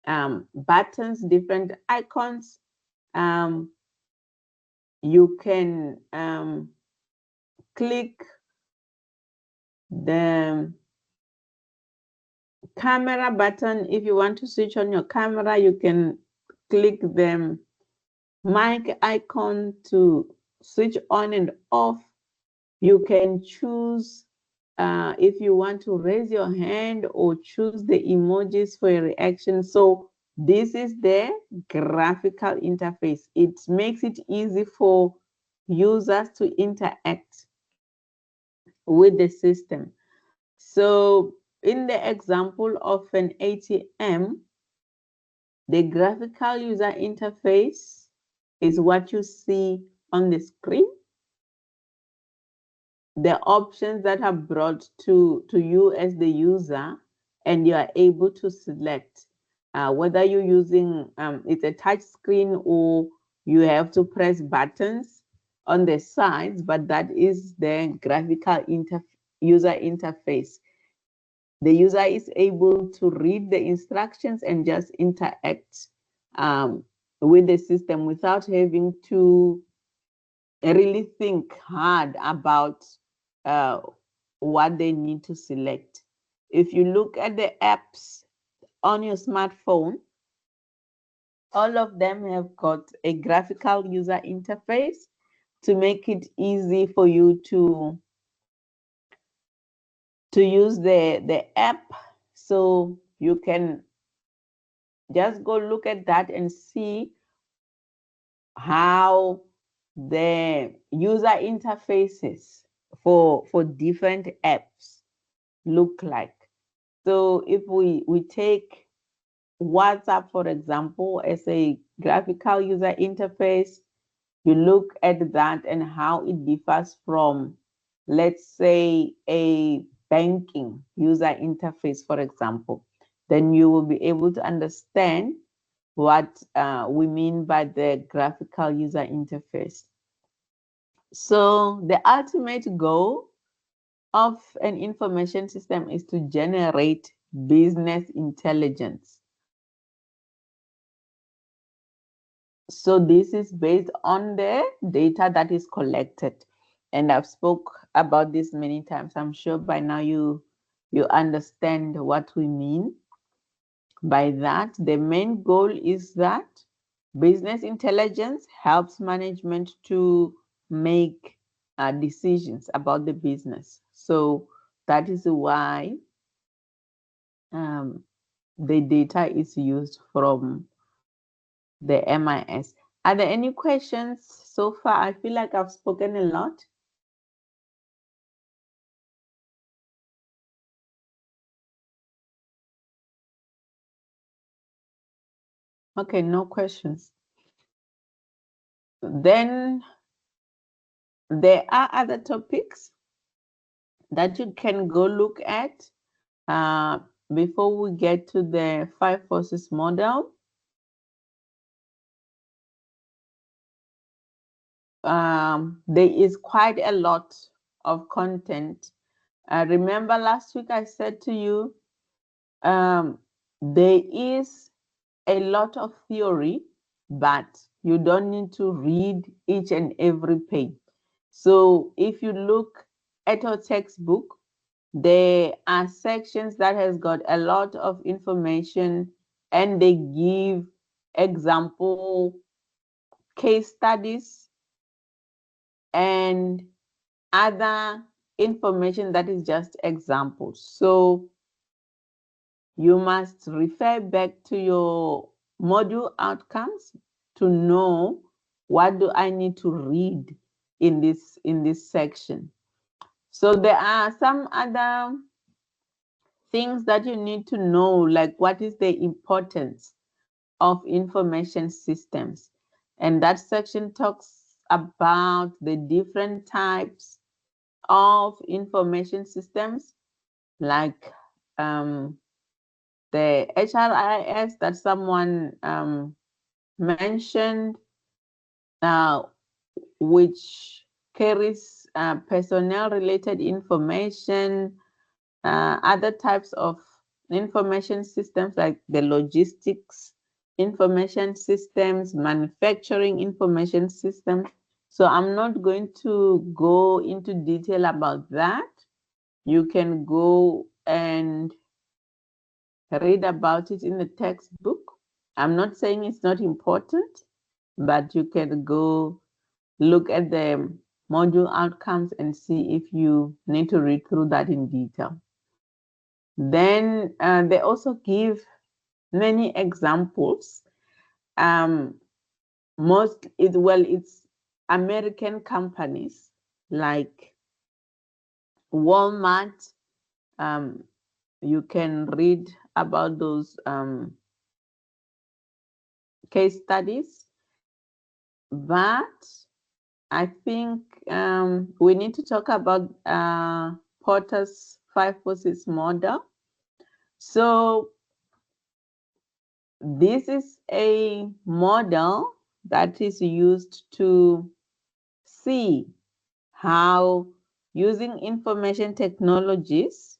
buttons, different icons. You can click the camera button. If you want to switch on your camera, you can click the mic icon to switch on and off. You can choose if you want to raise your hand or choose the emojis for a reaction. So this is the graphical interface. It makes it easy for users to interact with the system. So in the example of an ATM, the graphical user interface is what you see on the screen. The options that are brought to you as the user, and you are able to select whether you're using it's a touch screen or you have to press buttons on the sides, but that is the graphical user interface. The user is able to read the instructions and just interact with the system without having to really think hard about what they need to select. If you look at the apps on your smartphone, all of them have got a graphical user interface to make it easy for you to use the app. So you can just go look at that and see how the user interfaces for different apps look like. So if we take WhatsApp, for example, as a graphical user interface, you look at that and how it differs from, let's say, a banking user interface, for example, then you will be able to understand what we mean by the graphical user interface. So the ultimate goal of an information system is to generate business intelligence. So this is based on the data that is collected. And I've spoke about this many times. I'm sure by now you understand what we mean by that. The main goal is that business intelligence helps management to make decisions about the business. So that is why the data is used from the MIS. Are there any questions so far? I feel like I've spoken a lot. Okay, no questions. Then there are other topics that you can go look at before we get to the 5 forces model. There is quite a lot of content. Remember last week I said to you, there is a lot of theory, but you don't need to read each and every page. So if you look at your textbook, there are sections that has got a lot of information, and they give example case studies and other information that is just examples. So you must refer back to your module outcomes to know what do I need to read in this section. So there are some other things that you need to know, like what is the importance of information systems. And that section talks about the different types of information systems, like the HRIS that someone mentioned, which carries personnel related information, other types of information systems like the logistics information systems, manufacturing information systems. So I'm not going to go into detail about that. You can go and read about it in the textbook. I'm not saying it's not important, but you can go look at the module outcomes and see if you need to read through that in detail. Then they also give many examples. It's American companies like Walmart. You can read about those case studies, but I think we need to talk about Porter's 5 forces model. So this is a model that is used to see how using information technologies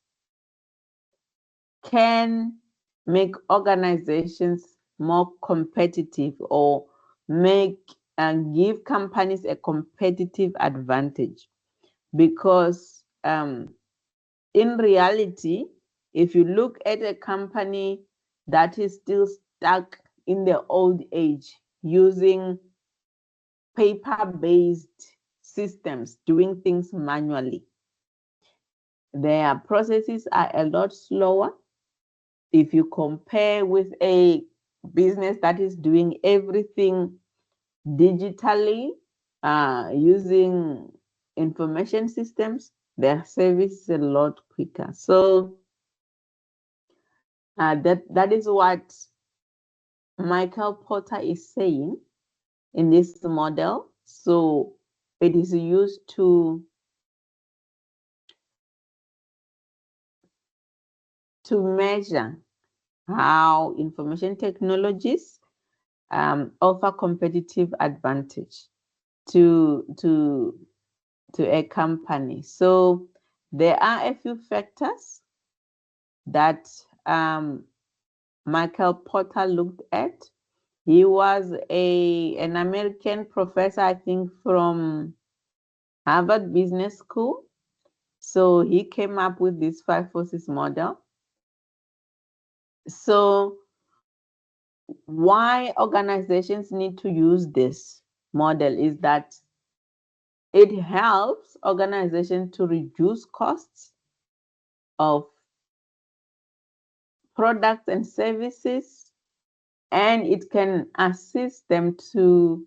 can make organizations more competitive or make and give companies a competitive advantage. Because in reality, if you look at a company that is still stuck in the old age using paper-based systems, doing things manually, their processes are a lot slower. If you compare with a business that is doing everything digitally, using information systems, their service is a lot quicker. So that is what Michael Porter is saying in this model. So it is used to measure how information technologies offer competitive advantage to a company. So there are a few factors that Michael Porter looked at. He was an American professor, I think, from Harvard Business School. So he came up with this 5 forces model. So why organizations need to use this model is that it helps organizations to reduce costs of products and services, and it can assist them to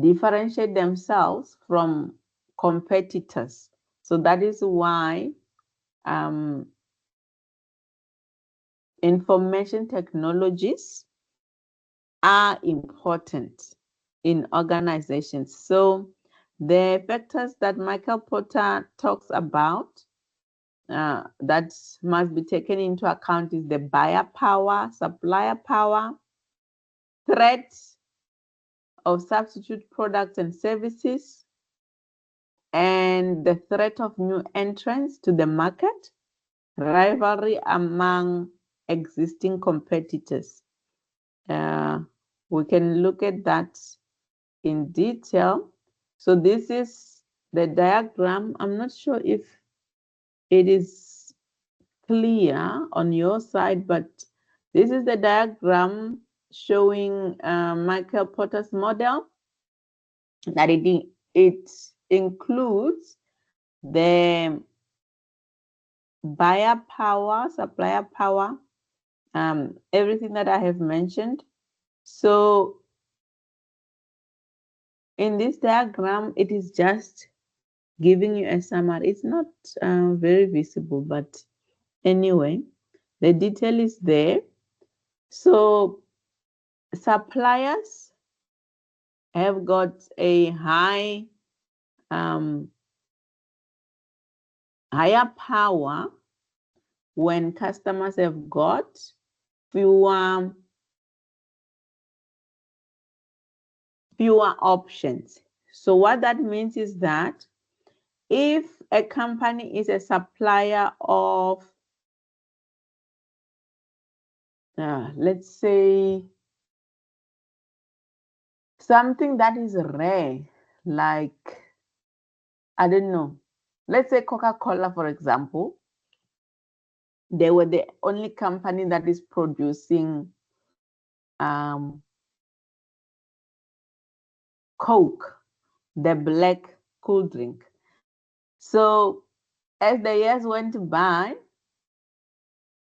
differentiate themselves from competitors. So that is why information technologies are important in organizations. So the factors that Michael Porter talks about that must be taken into account is the buyer power, supplier power, threat of substitute products and services, and the threat of new entrants to the market, rivalry among existing competitors. We can look at that in detail. So this is the diagram. I'm not sure if it is clear on your side, but this is the diagram showing Michael Porter's model, that it includes the buyer power, supplier power, everything that I have mentioned. So in this diagram, it is just giving you a summary. It's not very visible, but anyway, the detail is there. So suppliers have got a higher power when customers have got fewer options. So what that means is that if a company is a supplier of, let's say, something that is rare, like, I don't know, let's say Coca-Cola, for example, they were the only company that is producing Coke, the black cool drink. So as the years went by,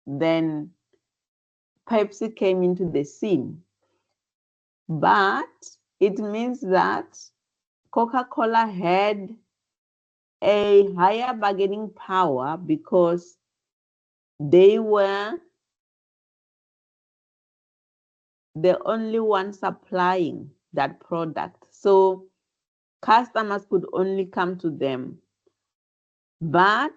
then Pepsi came into the scene. But it means that Coca-Cola had a higher bargaining power because they were the only one supplying that product. So customers could only come to them. But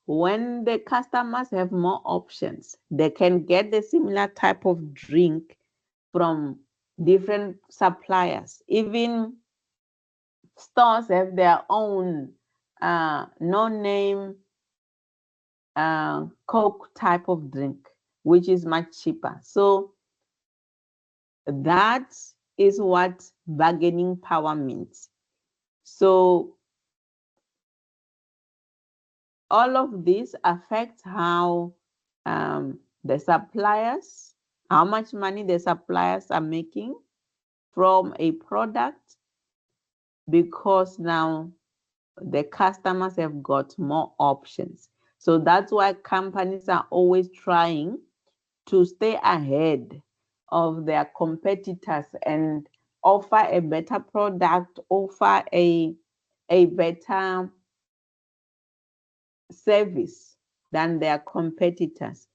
when the customers have more options, they can get the similar type of drink from different suppliers. Even stores have their own no-name Coke type of drink, which is much cheaper. So that is what bargaining power means. So all of this affects how the suppliers, how much money the suppliers are making from a product, because now the customers have got more options. So that's why companies are always trying to stay ahead of their competitors and offer a better product, offer a better service than their competitors.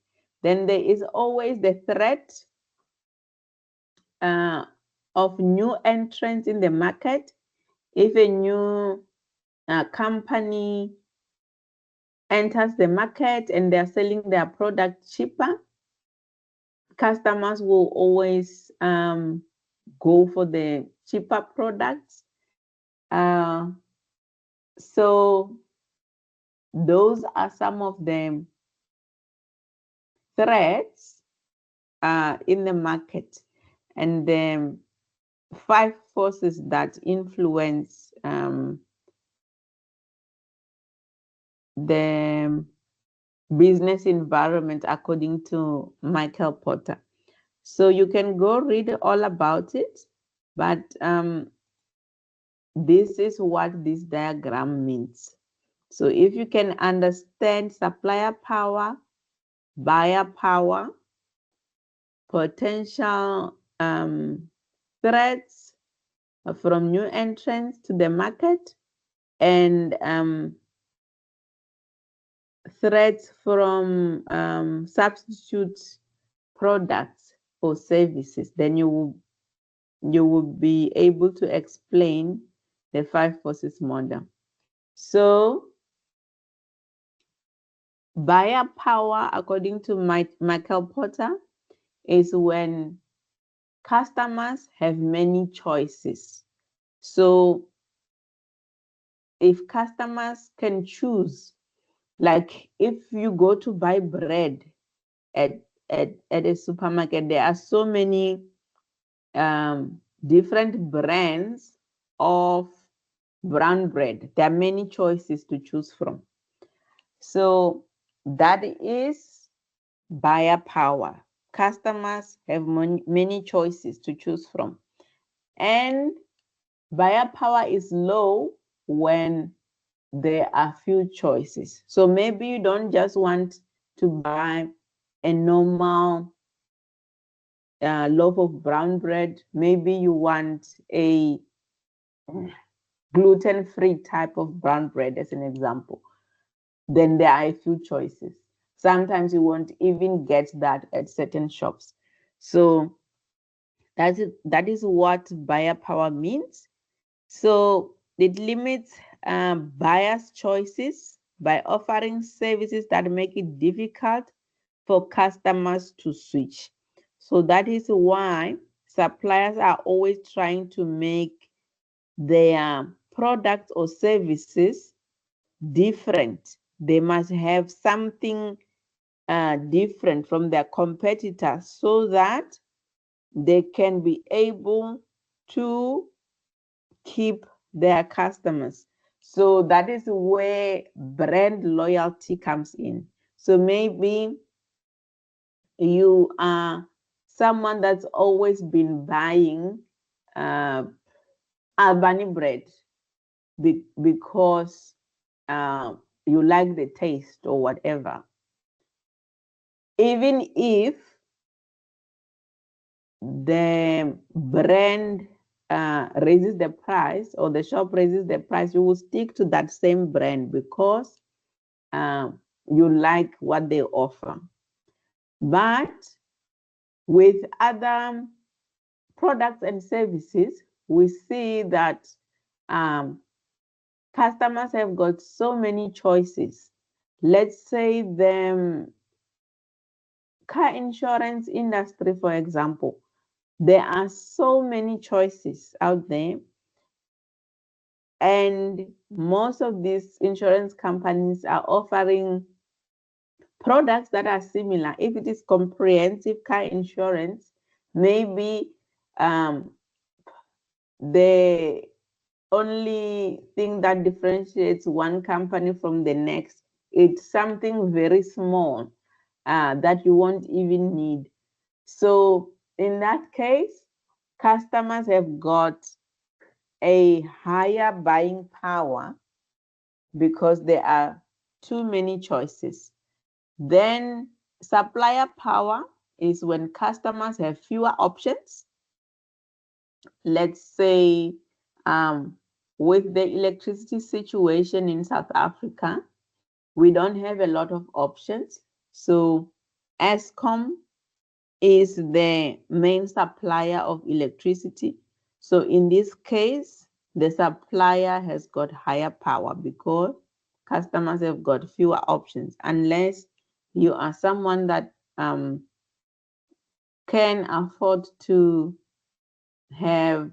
Then there is always the threat of new entrants in the market. If a new company enters the market and they're selling their product cheaper, customers will always go for the cheaper products. So those are some of the threats in the market, and the 5 forces that influence the business environment according to Michael Porter. So you can go read all about it, but this is what this diagram means. So if you can understand supplier power, buyer power, potential threats from new entrants to the market, and threats from substitute products or services, then you will be able to explain the 5 forces model. So buyer power, according to Michael Porter, is when customers have many choices. So if customers can choose, like if you go to buy bread at a supermarket, there are so many different brands of brown bread. There are many choices to choose from. So that is buyer power. Customers have many choices to choose from. And buyer power is low when there are few choices. So maybe you don't just want to buy a normal loaf of brown bread. Maybe you want a gluten-free type of brown bread, as an example. Then there are a few choices. Sometimes you won't even get that at certain shops. So that is what buyer power means. So it limits buyers' choices by offering services that make it difficult for customers to switch. So that is why suppliers are always trying to make their products or services different. They must have something different from their competitors so that they can be able to keep their customers. So that is where brand loyalty comes in. So maybe you are someone that's always been buying Albany bread because you like the taste or whatever, even if the brand raises the price or the shop raises the price, you will stick to that same brand because you like what they offer. But with other products and services, we see that customers have got so many choices. Let's say the car insurance industry, for example, there are so many choices out there. And most of these insurance companies are offering products that are similar. If it is comprehensive car insurance, maybe the only thing that differentiates one company from the next, it's something very small that you won't even need. So in that case, customers have got a higher buying power because there are too many choices. Then supplier power is when customers have fewer options. Let's say with the electricity situation in South Africa, we don't have a lot of options. So Eskom is the main supplier of electricity. So in this case, the supplier has got higher power because customers have got fewer options, unless you are someone that can afford to have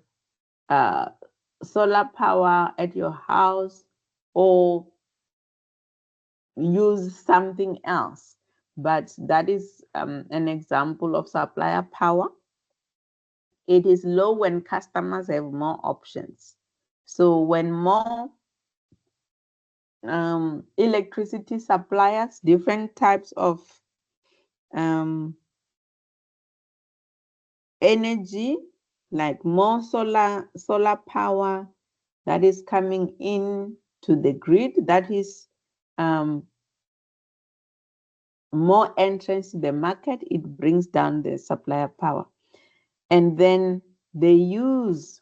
solar power at your house or use something else. But that is an example of supplier power. It is low when customers have more options. So when more electricity suppliers, different types of energy, like more solar power that is coming in to the grid, that is more entrance to the market, it brings down the supplier power. And then the use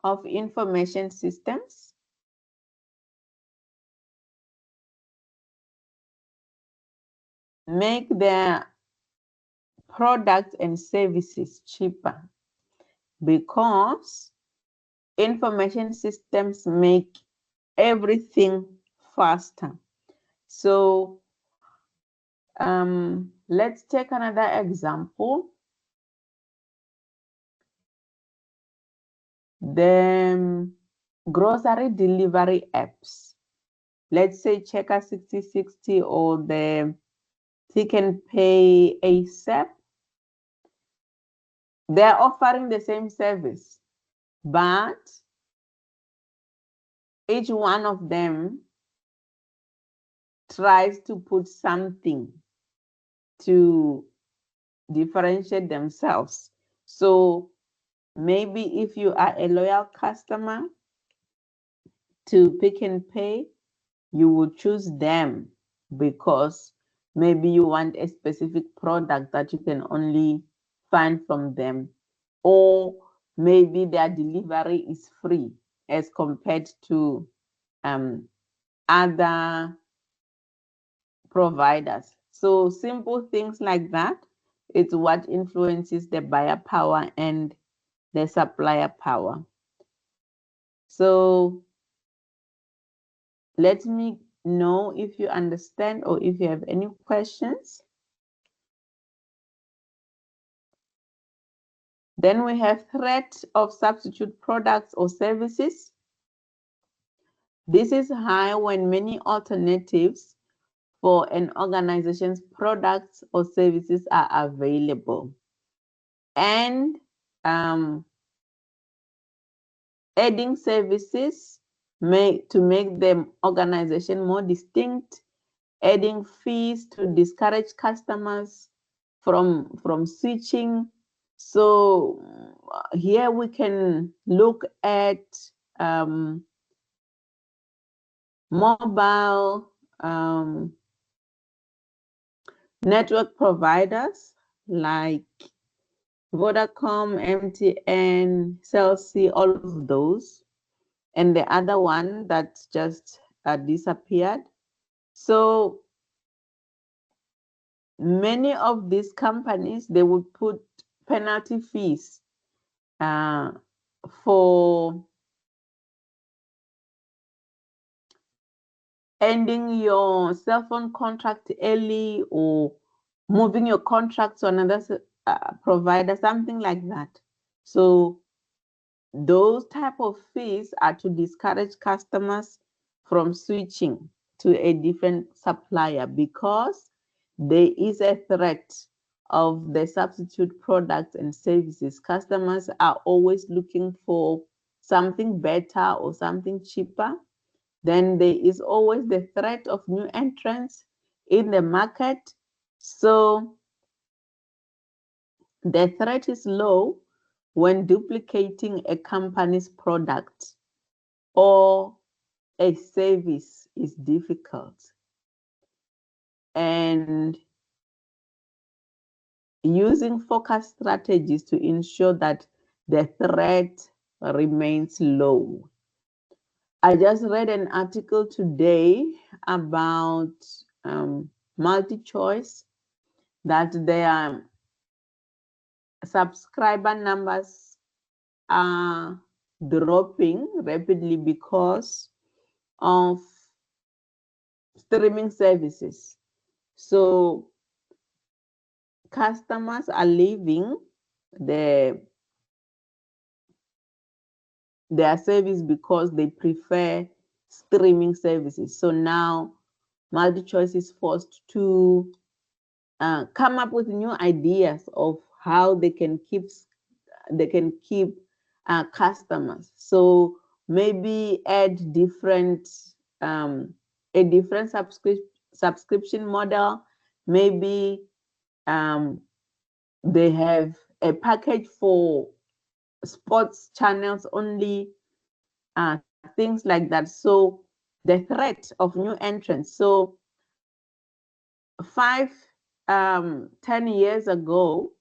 of information systems make their products and services cheaper because information systems make everything faster. So let's take another example. The grocery delivery apps. Let's say Checker 6060 or the Pick and Pay ASAP. They're offering the same service, but each one of them tries to put something to differentiate themselves. So maybe if you are a loyal customer to Pick and Pay, you will choose them because maybe you want a specific product that you can only find from them, or maybe their delivery is free as compared to other providers. So simple things like that, it's what influences the buyer power and the supplier power. So let me know if you understand or if you have any questions. Then we have threat of substitute products or services. This is high when many alternatives for an organization's products or services are available. And adding services to make the organization more distinct adding fees to discourage customers from switching. So here we can look at mobile network providers like Vodacom, MTN, Cell C, all of those. And the other one that just disappeared. So many of these companies, they would put penalty fees for ending your cell phone contract early or moving your contract to another provider, something like that. So those type of fees are to discourage customers from switching to a different supplier because there is a threat of the substitute products and services. Customers are always looking for something better or something cheaper. Then there is always the threat of new entrants in the market. So the threat is low when duplicating a company's product or a service is difficult. And using focus strategies to ensure that the threat remains low. I just read an article today about MultiChoice, that their subscriber numbers are dropping rapidly because of streaming services. So customers are leaving their service because they prefer streaming services. So now MultiChoice is forced to come up with new ideas of how they can keep customers. So maybe add different a different subscription model. Maybe they have a package for sports channels only, things like that. So the threat of new entrants. So 10 years ago,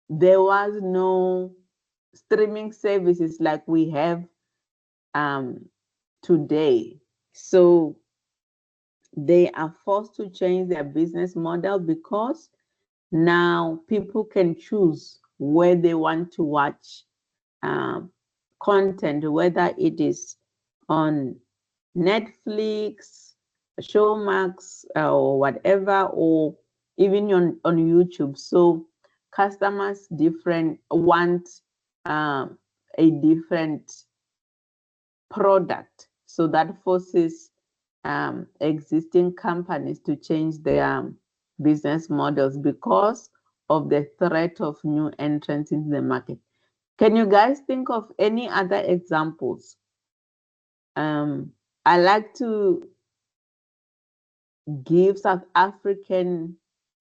there was no streaming services like we have today. So they are forced to change their business model because now people can choose where they want to watch content, whether it is on Netflix, Showmax, or whatever, or even on YouTube. So customers want a different product. So that forces existing companies to change their business models because of the threat of new entrants in the market. Can you guys think of any other examples? I like to give South African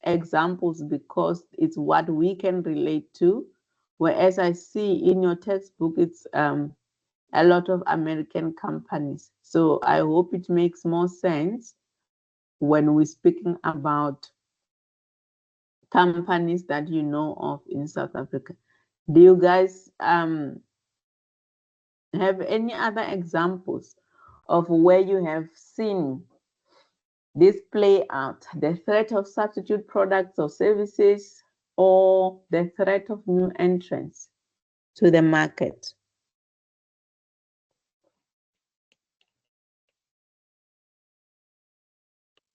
examples because it's what we can relate to. Whereas I see in your textbook, it's a lot of American companies. So I hope it makes more sense when we're speaking about companies that you know of in South Africa. Do you guys have any other examples of where you have seen this play out, the threat of substitute products or services, or the threat of new entrants to the market?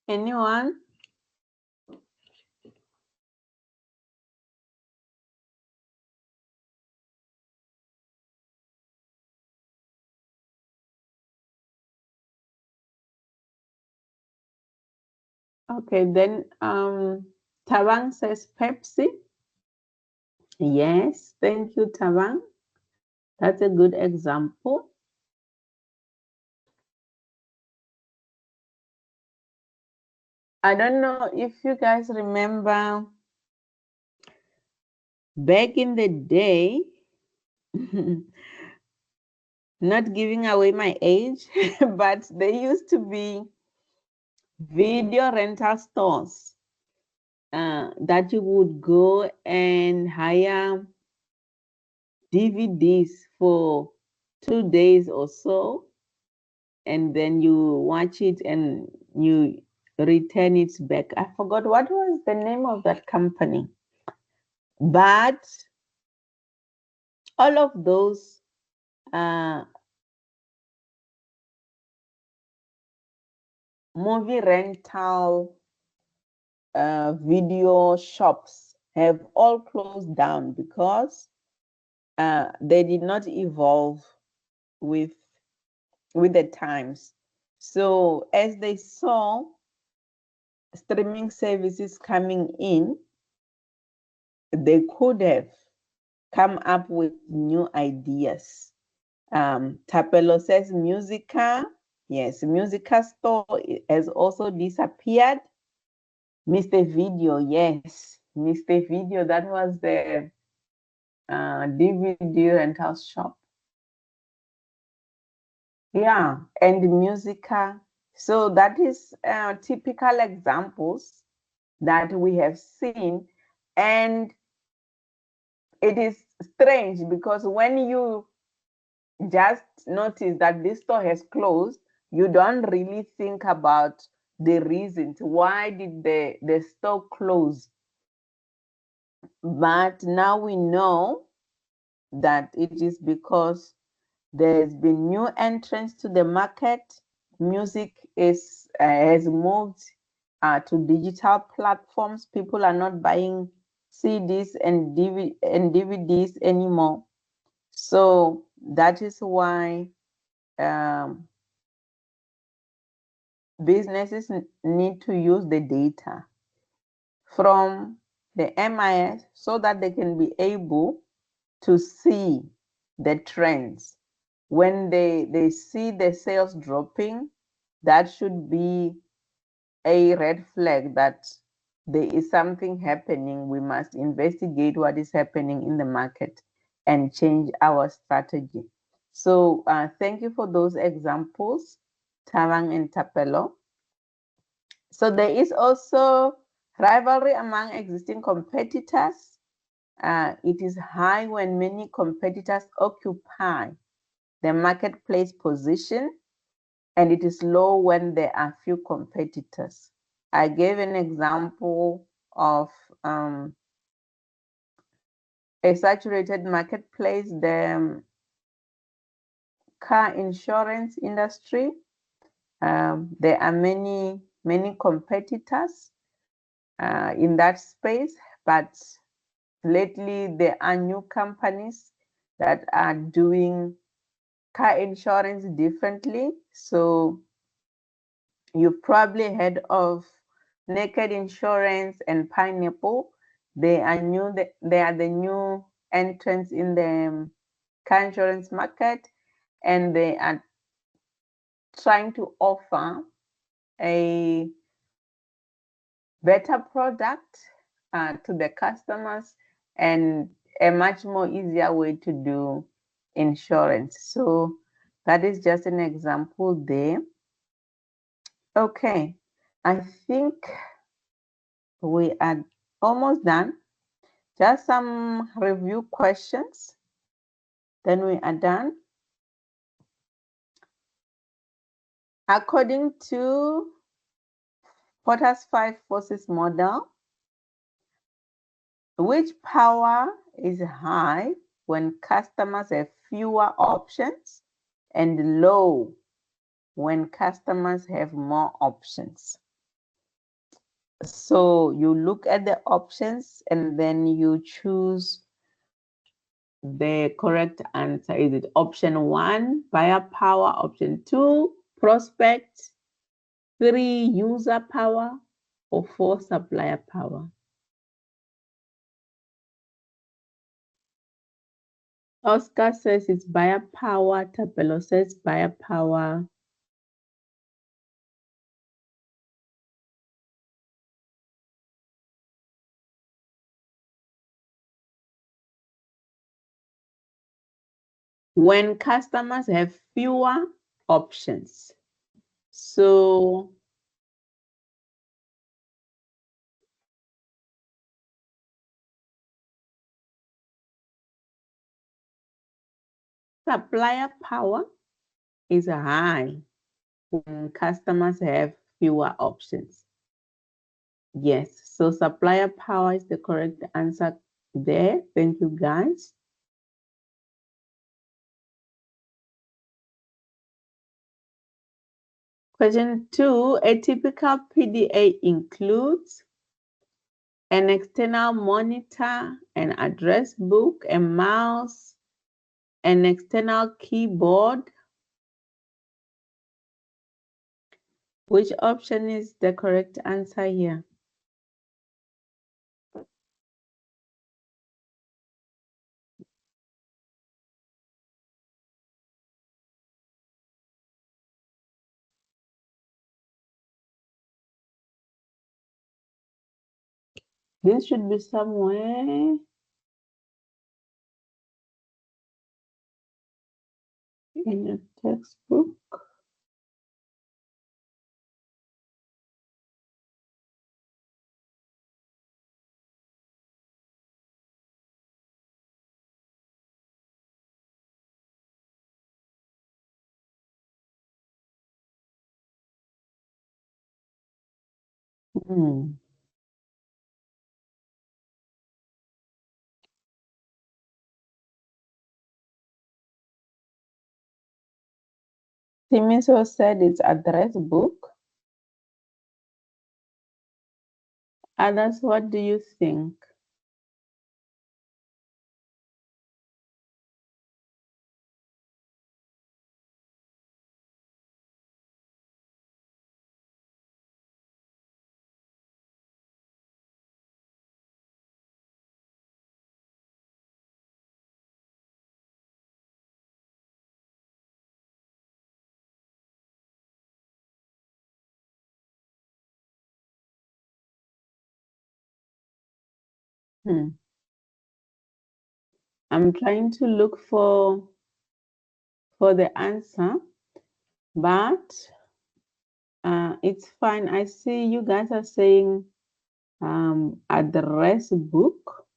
Anyone? Okay, then Tawang says Pepsi. Yes, thank you, Tawang. That's a good example. I don't know if you guys remember back in the day, not giving away my age, but there used to be video rental stores that you would go and hire DVDs for 2 days or so, and then you watch it and you return it back. I forgot what was the name of that company, but all of those movie rental video shops have all closed down because they did not evolve with the times. So as they saw streaming services coming in, they could have come up with new ideas. Tapelo says Musica. Yes, Musica store has also disappeared. Mr. Video, yes. Mr. Video, that was the DVD rental shop. Yeah, and Musica. So that is typical examples that we have seen. And it is strange because when you just notice that this store has closed, you don't really think about the reasons. Why did the store close? But now we know that it is because there's been new entrants to the market. Music has moved to digital platforms. People are not buying CDs and DVDs anymore. So that is why businesses need to use the data from the MIS so that they can be able to see the trends. When they see the sales dropping, that should be a red flag that there is something happening. We must investigate what is happening in the market and change our strategy. So thank you for those examples, Tawang and Tapelo. So there is also rivalry among existing competitors. It is high when many competitors occupy the marketplace position, and it is low when there are few competitors. I gave an example of a saturated marketplace, the car insurance industry. There are many competitors in that space, but lately there are new companies that are doing car insurance differently. So you've probably heard of Naked Insurance and Pineapple. They are new. They are the new entrants in the car insurance market, and they are trying to offer a better product to the customers and a much more easier way to do insurance. So that is just an example there. Okay, I think we are almost done. Just some review questions, then we are done. According to Potter's 5 forces model, which power is high when customers have fewer options and low when customers have more options? So you look at the options and then you choose the correct answer. Is it option 1, buyer power, option 2, prospect, 3, user power, or 4, supplier power? Oscar says it's buyer power. Tapelo says buyer power. when customers have fewer options. So supplier power is high when customers have fewer options. Yes, so supplier power is the correct answer there. Thank you, guys. Question 2, a typical PDA includes an external monitor, an address book, a mouse, an external keyboard. Which option is the correct answer here? This should be somewhere in your textbook. Hmm. Timiso said it's address book. Others, what do you think? Hmm. I'm trying to look for the answer, but it's fine. I see you guys are saying address book.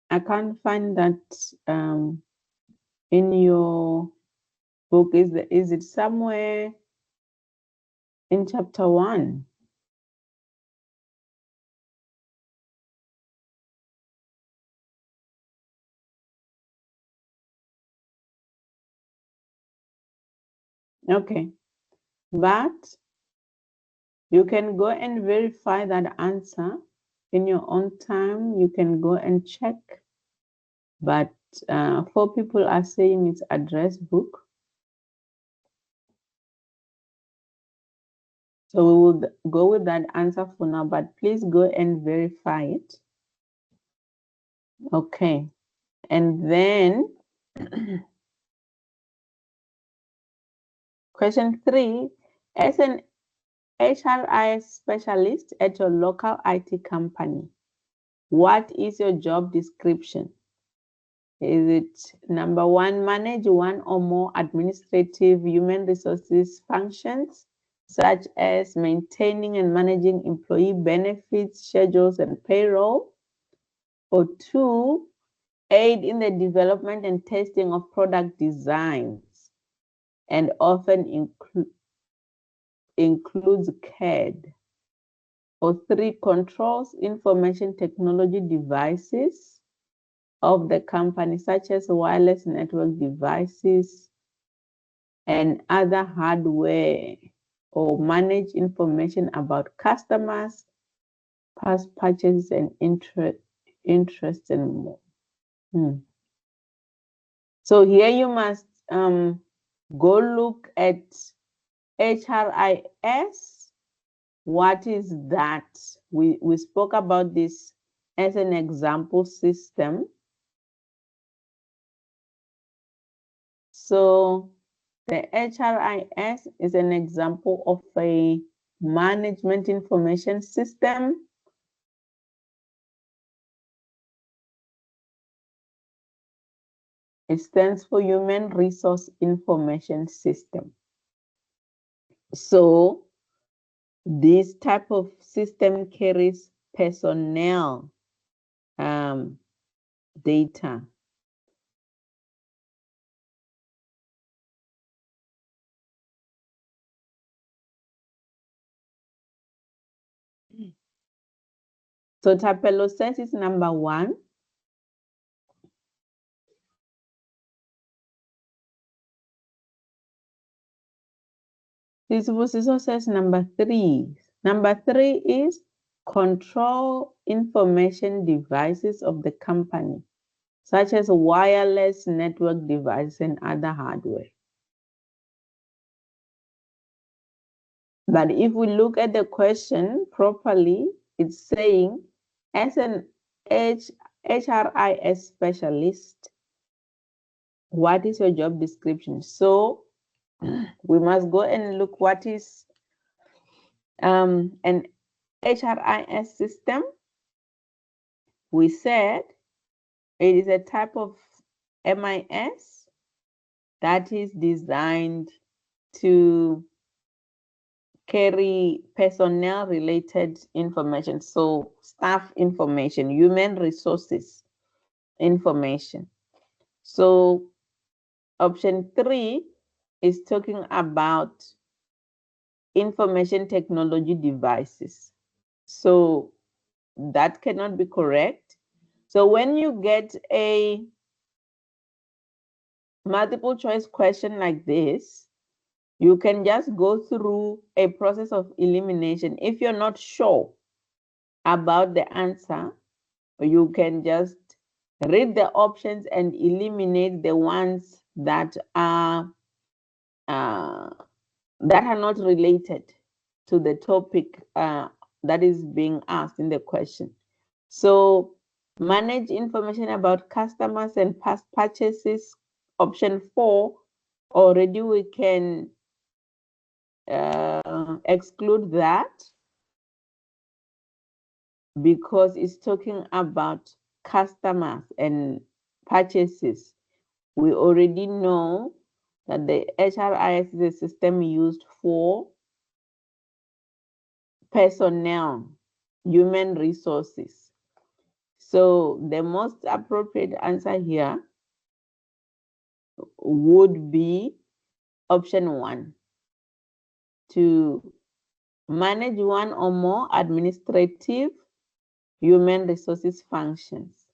I can't find that in your book. Is it somewhere in chapter 1? Okay, but you can go and verify that answer in your own time. You can go and check, but 4 people are saying it's address book. So we will go with that answer for now, but please go and verify it. Okay, and then question 3, as an HRIS specialist at your local IT company, what is your job description? Is it number 1, manage one or more administrative human resources functions, such as maintaining and managing employee benefits, schedules, and payroll? Or 2, aid in the development and testing of product designs, and often includes CAD? Or 3, controls information technology devices of the company, such as wireless network devices and other hardware, or manage information about customers, past purchases, and interest and more. So here you must go look at HRIS. What is that? We spoke about this as an example system. So the HRIS is an example of a management information system It stands for Human Resource Information System. So this type of system carries personnel data. So Tapelo is number 1. Sibusiso says number 3. Number 3 is control information devices of the company, such as wireless network devices and other hardware. But if we look at the question properly, it's saying, as an HRIS specialist, what is your job description? So we must go and look what is an HRIS system. We said it is a type of MIS that is designed to carry personnel related information. So staff information, human resources information. So option 3 is talking about information technology devices. So that cannot be correct. So when you get a multiple choice question like this, you can just go through a process of elimination. If you're not sure about the answer, you can just read the options and eliminate the ones that are not related to the topic that is being asked in the question. So manage information about customers and past purchases, option 4, already we can exclude that because it's talking about customers and purchases. We already know that the HRIS is a system used for personnel, human resources. So the most appropriate answer here would be option 1, to manage one or more administrative human resources functions,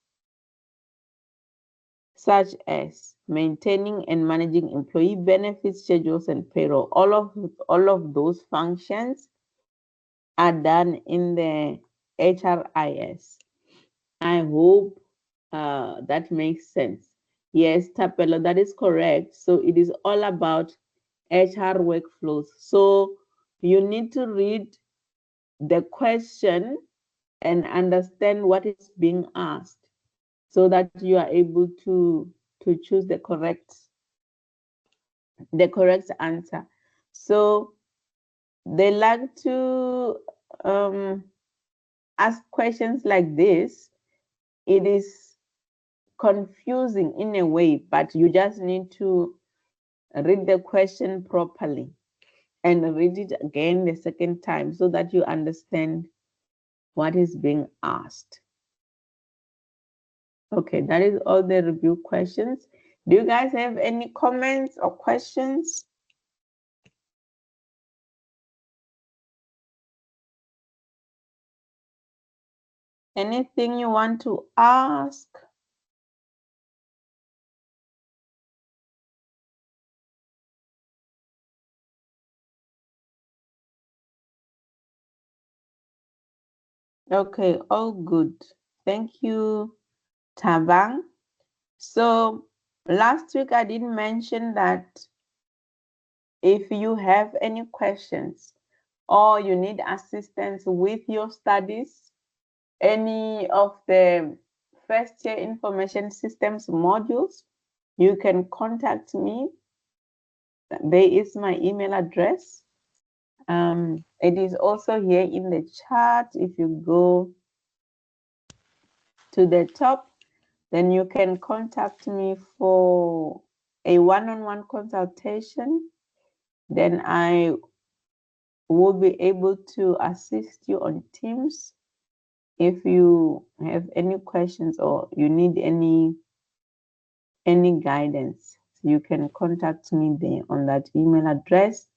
such as maintaining and managing employee benefits, schedules, and payroll. All of those functions are done in the HRIS. I hope that makes sense. Yes, Tapelo, that is correct. So it is all about HR workflows. So you need to read the question and understand what is being asked so that you are able to choose the correct answer. So they like to ask questions like this. It is confusing in a way, but you just need to read the question properly and read it again the second time so that you understand what is being asked. Okay, that is all the review questions. Do you guys have any comments or questions? Anything you want to ask? Okay, all good. Thank you, Tabang. So last week I did mention that if you have any questions or you need assistance with your studies, any of the first year information systems modules, you can contact me. There is my email address. It is also here in the chat. If you go to the top, then you can contact me for a one-on-one consultation. Then I will be able to assist you on Teams. If you have any questions or you need any guidance, you can contact me there on that email address,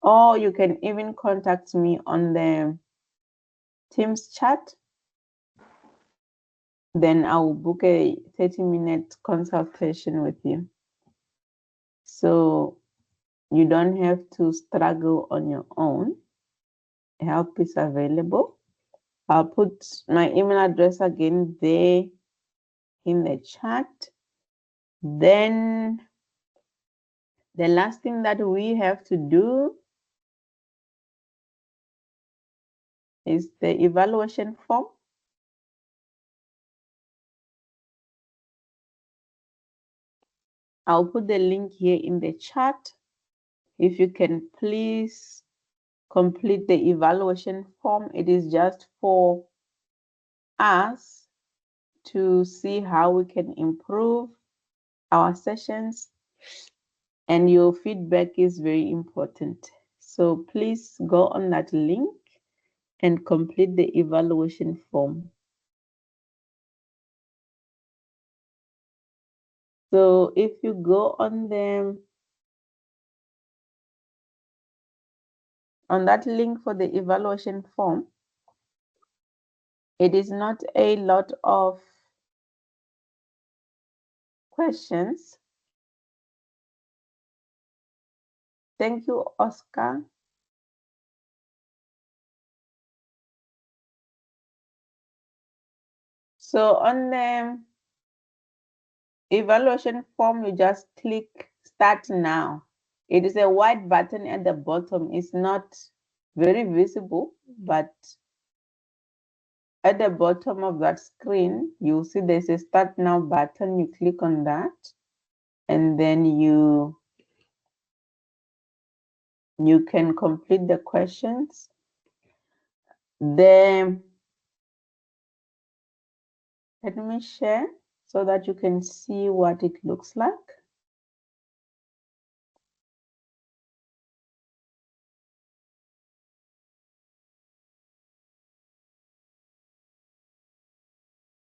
or you can even contact me on the Teams chat. Then I will book a 30-minute consultation with you. So you don't have to struggle on your own. Help is available. I'll put my email address again there in the chat. Then the last thing that we have to do is the evaluation form. I'll put the link here in the chat. If you can please complete the evaluation form. It is just for us to see how we can improve our sessions, and your feedback is very important. So please go on that link and complete the evaluation form. So if you go on that link for the evaluation form, it is not a lot of questions. Thank you, Oscar. So on the evaluation form, you just click Start Now. It is a white button at the bottom. It's not very visible, but at the bottom of that screen, you'll see there's a Start Now button. You click on that, and then you can complete the questions. Let me share so that you can see what it looks like.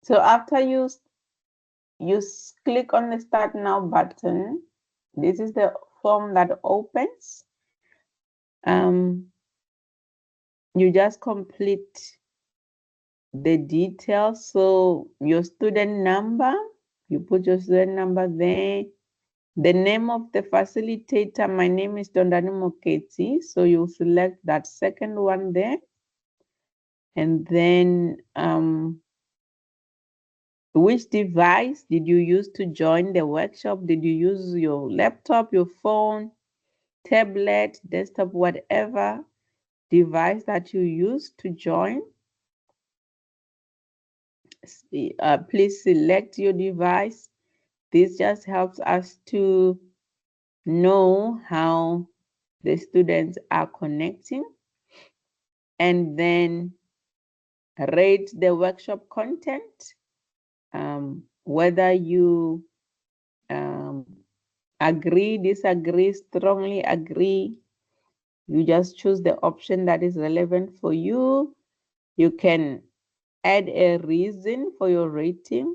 So after you click on the Start Now button, this is the form that opens. You just complete the details. So your student number, you put your student number there. The name of the facilitator, my name is Dondani Moketi. So you select that second one there. And then which device did you use to join the workshop? Did you use your laptop, your phone, tablet, desktop, whatever device that you use to join? Please select your device. This just helps us to know how the students are connecting, and then rate the workshop content, whether you agree, disagree, strongly agree. You just choose the option that is relevant for you. You can add a reason for your rating.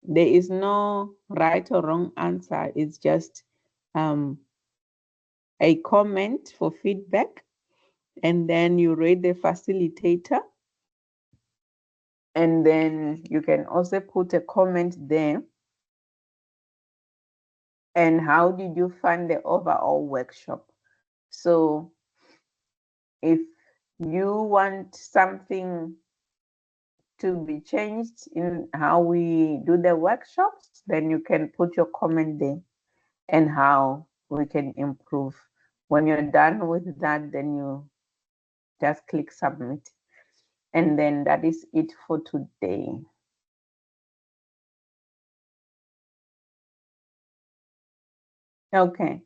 There is no right or wrong answer. It's just a comment for feedback. And then you rate the facilitator. And then you can also put a comment there. And how did you find the overall workshop? So if you want something to be changed in how we do the workshops, then you can put your comment there and how we can improve. When you're done with that, then you just click submit. And then that is it for today. Okay.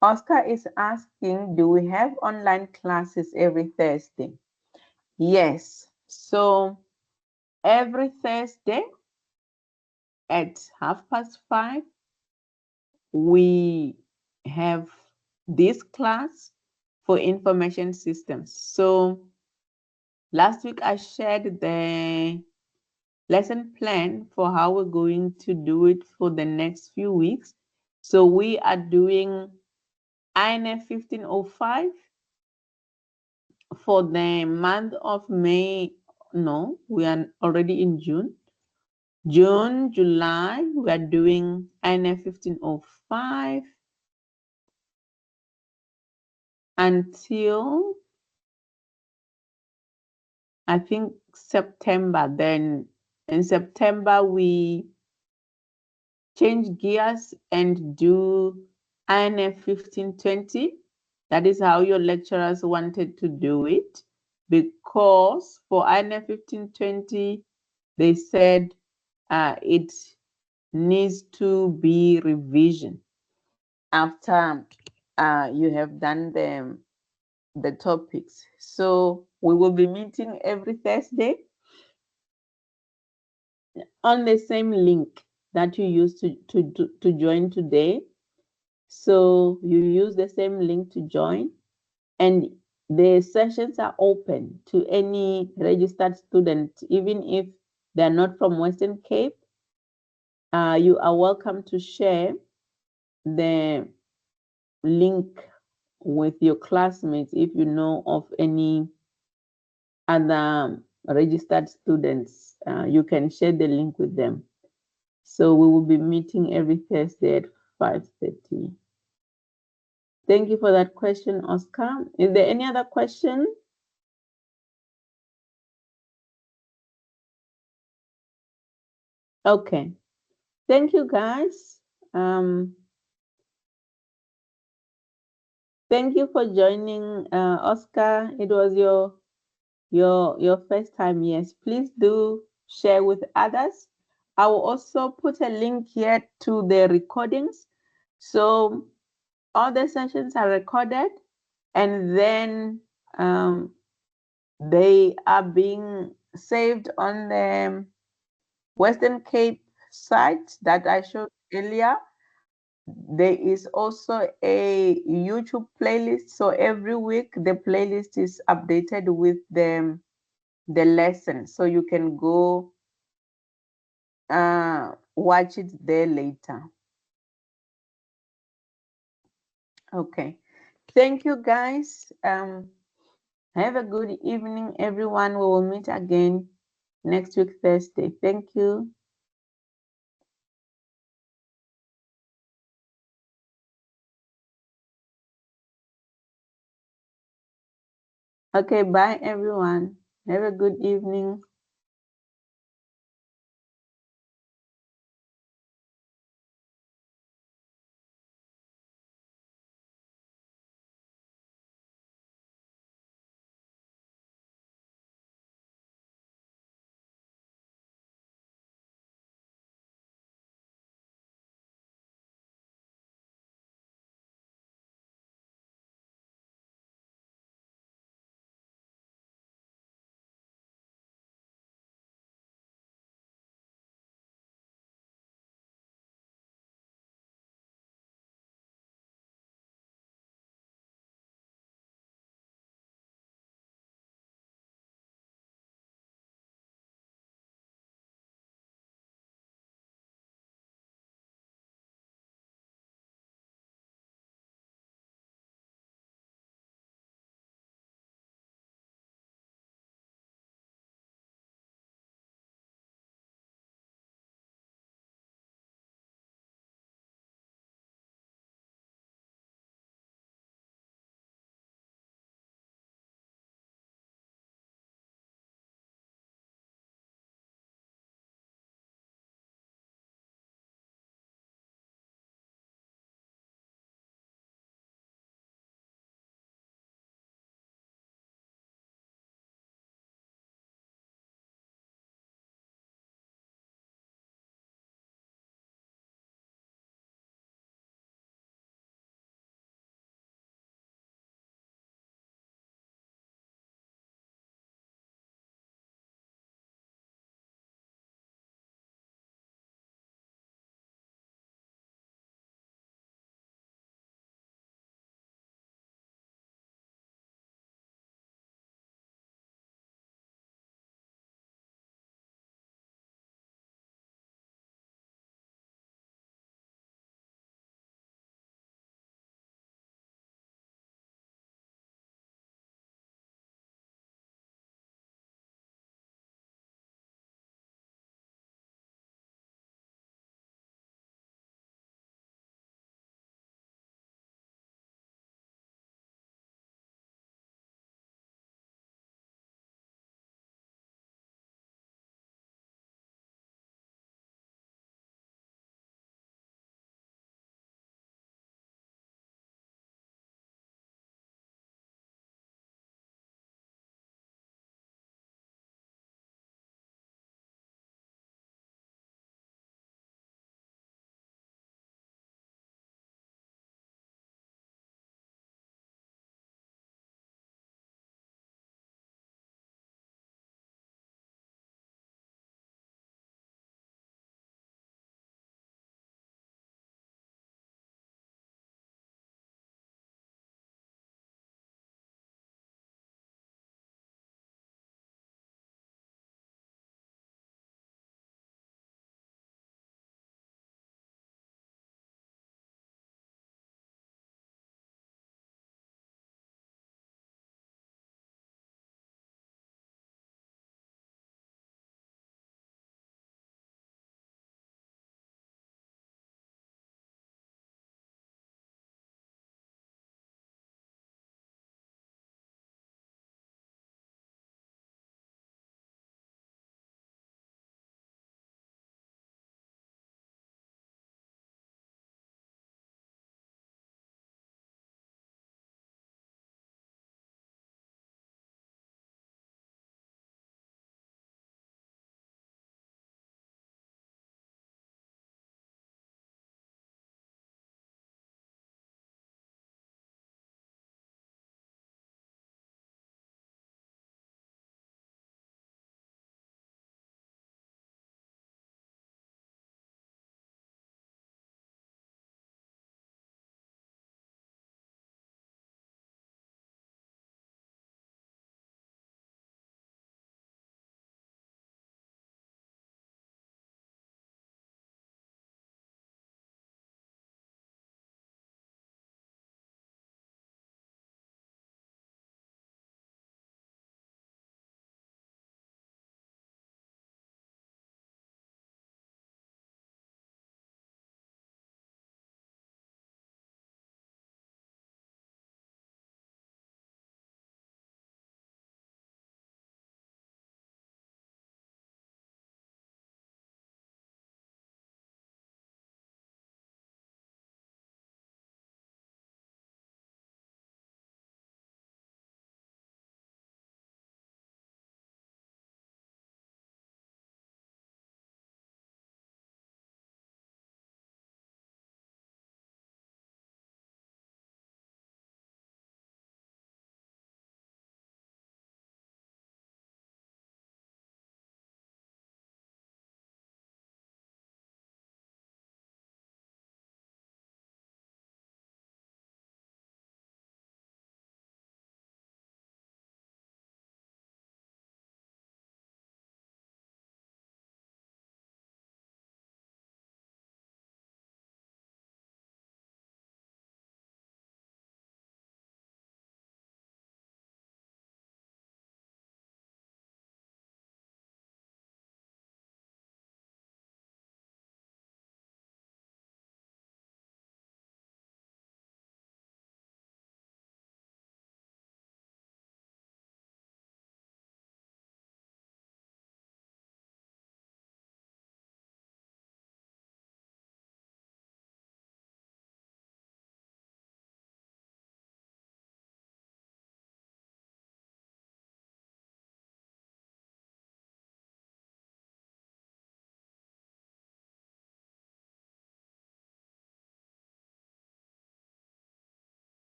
Oscar is asking, do we have online classes every Thursday? Yes. So every Thursday at 5:30, we have this class for information systems. So last week I shared the lesson plan for how we're going to do it for the next few weeks. So we are doing INF1505 for the month of May. No, we are already in June. June, July, we are doing INF1505 until I think September. Then in September, we change gears and do INF1520. That is how your lecturers wanted to do it, because for INF1520, they said it needs to be revision after you have done the topics. So we will be meeting every Thursday on the same link that you used to join today. So you use the same link to join, and the sessions are open to any registered student, even if they're not from Western Cape. You are welcome to share the link with your classmates if you know of any other registered students. You can share the link with them. So we will be meeting every Thursday at 5:30. Thank you for that question, Oscar. Is there any other question? Okay. Thank you, guys. Thank you for joining, Oscar. It was your first time. Yes, please do share with others. I will also put a link here to the recordings. So all the sessions are recorded, and then they are being saved on the Western Cape site that I showed earlier. There is also a YouTube playlist. So every week the playlist is updated with the lesson. So you can go watch it there later. Okay. Thank you, guys. Have a good evening, everyone. We will meet again next week, Thursday. Thank you. Okay, bye, everyone. Have a good evening.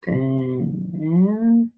Then,